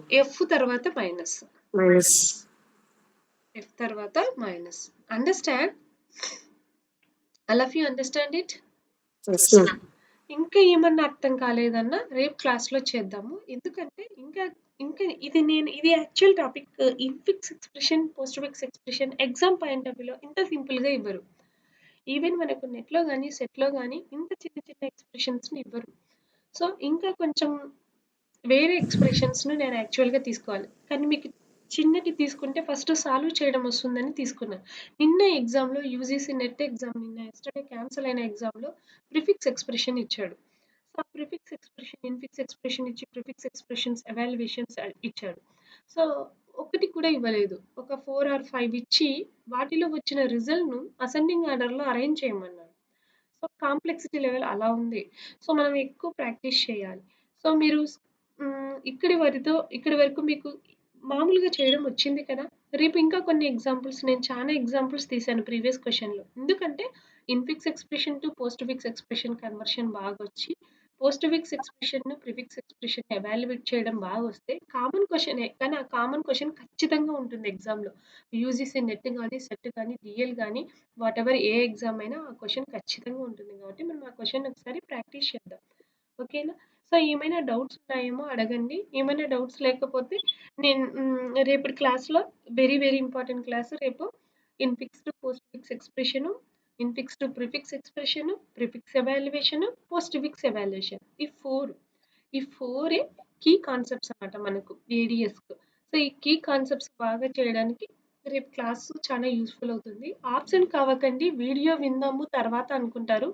ఎఫ్ తర్వాత minus understand all of you understand it ఇంకా ఏమన్నా అర్థం కాలేదన్నా రేపు క్లాస్లో చేద్దాము ఎందుకంటే ఇంకా ఇది actual topic infix expression post fix expression exam point of వ్యూలో ఇంత సింపుల్గా ఇవ్వరు ఈవెన్ మనకు నెట్లో కానీ సెట్లో కానీ ఇంత చిన్న ఎక్స్ప్రెషన్స్ని ఇవ్వరు సో ఇంకా కొంచెం వేరే ఎక్స్ప్రెషన్స్ను నేను యాక్చువల్గా తీసుకోవాలి కానీ మీకు చిన్నటి తీసుకుంటే ఫస్ట్ సాల్వ్ చేయడం వస్తుందని తీసుకున్నాను నిన్న ఎగ్జామ్లో యూజీసీ నెట్ ఎగ్జామ్ నిన్న ఎస్టర్డే క్యాన్సిల్ అయిన ఎగ్జామ్లో ప్రిఫిక్స్ ఎక్స్ప్రెషన్ ఇచ్చాడు సో ఆ ప్రిఫిక్స్ ఎక్స్ప్రెషన్ ఇన్ఫిక్స్ ఎక్స్ప్రెషన్ ఇచ్చి ప్రిఫిక్స్ ఎక్స్ప్రెషన్స్ ఎవాల్యుయేషన్స్ ఇచ్చాడు సో ఒకటి కూడా ఇవ్వలేదు ఒక 4 or 5 ఇచ్చి వాటిలో వచ్చిన రిజల్ట్ను అసెండింగ్ ఆర్డర్లో అరేంజ్ చేయమన్నాడు సో కాంప్లెక్సిటీ లెవెల్ అలా ఉంది సో మనం ఎక్కువ ప్రాక్టీస్ చేయాలి సో మీరు ఇక్కడి వరకు మీకు మామూలుగా చేయడం వచ్చింది కదా రేపు ఇంకా కొన్ని ఎగ్జాంపుల్స్ నేను చాలా ఎగ్జాంపుల్స్ తీశాను ప్రీవియస్ క్వశ్చన్లో ఎందుకంటే infix expression to post fix expression conversion బాగా వచ్చి పోస్ట్ ఫిక్స్ ఎక్స్‌ప్రెషన్‌ను, ప్రిఫిక్స్ ఎక్స్‌ప్రెషన్‌ని ఎవాల్యుయేట్ చేయడం బాగొస్తే కామన్ క్వెషనే. కానీ ఆ కామన్ క్వెషన్ ఖచ్చితంగా ఉంటుంది ఎగ్జామ్‌లో. యూజీసీ నెట్ గాని, సెట్ గాని, డీఎల్ గాని వాటెవర్ ఏ ఎగ్జామ్ అయినా ఆ క్వెషన్ ఖచ్చితంగా ఉంటుంది కాబట్టి మనం ఆ క్వెషన్ ఒకసారి ప్రాక్టీస్ చేద్దాం. ఓకేనా? సో, ఏమైనా డౌట్స్ ఉన్నాయేమో అడగండి. ఏమైనా డౌట్స్ లేకపోతే నేను రేపటి క్లాస్‌లో వెరీ వెరీ ఇంపార్టెంట్ క్లాస్ రేపు infixed, postfix expression, infixed prefix expression, prefix evaluation, postfix evaluation. ఈ 4 కీ కాన్సెప్ట్స్ అన్నమాట మనకు ఏడీఎస్‌కు. సో, ఈ కీ కాన్సెప్ట్స్ బాగా చేయడానికి రేపు క్లాసు చాలా యూజ్‌ఫుల్ అవుతుంది. ఆబ్సెంట్ కావకండి. వీడియో విందాము తర్వాత అనుకుంటారు.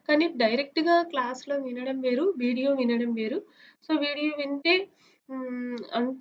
కానీ డైరెక్ట్‌గా క్లాస్‌లో వినడం వేరు, వీడియో వినడం వేరు. సో, వీడియో వింటే అంత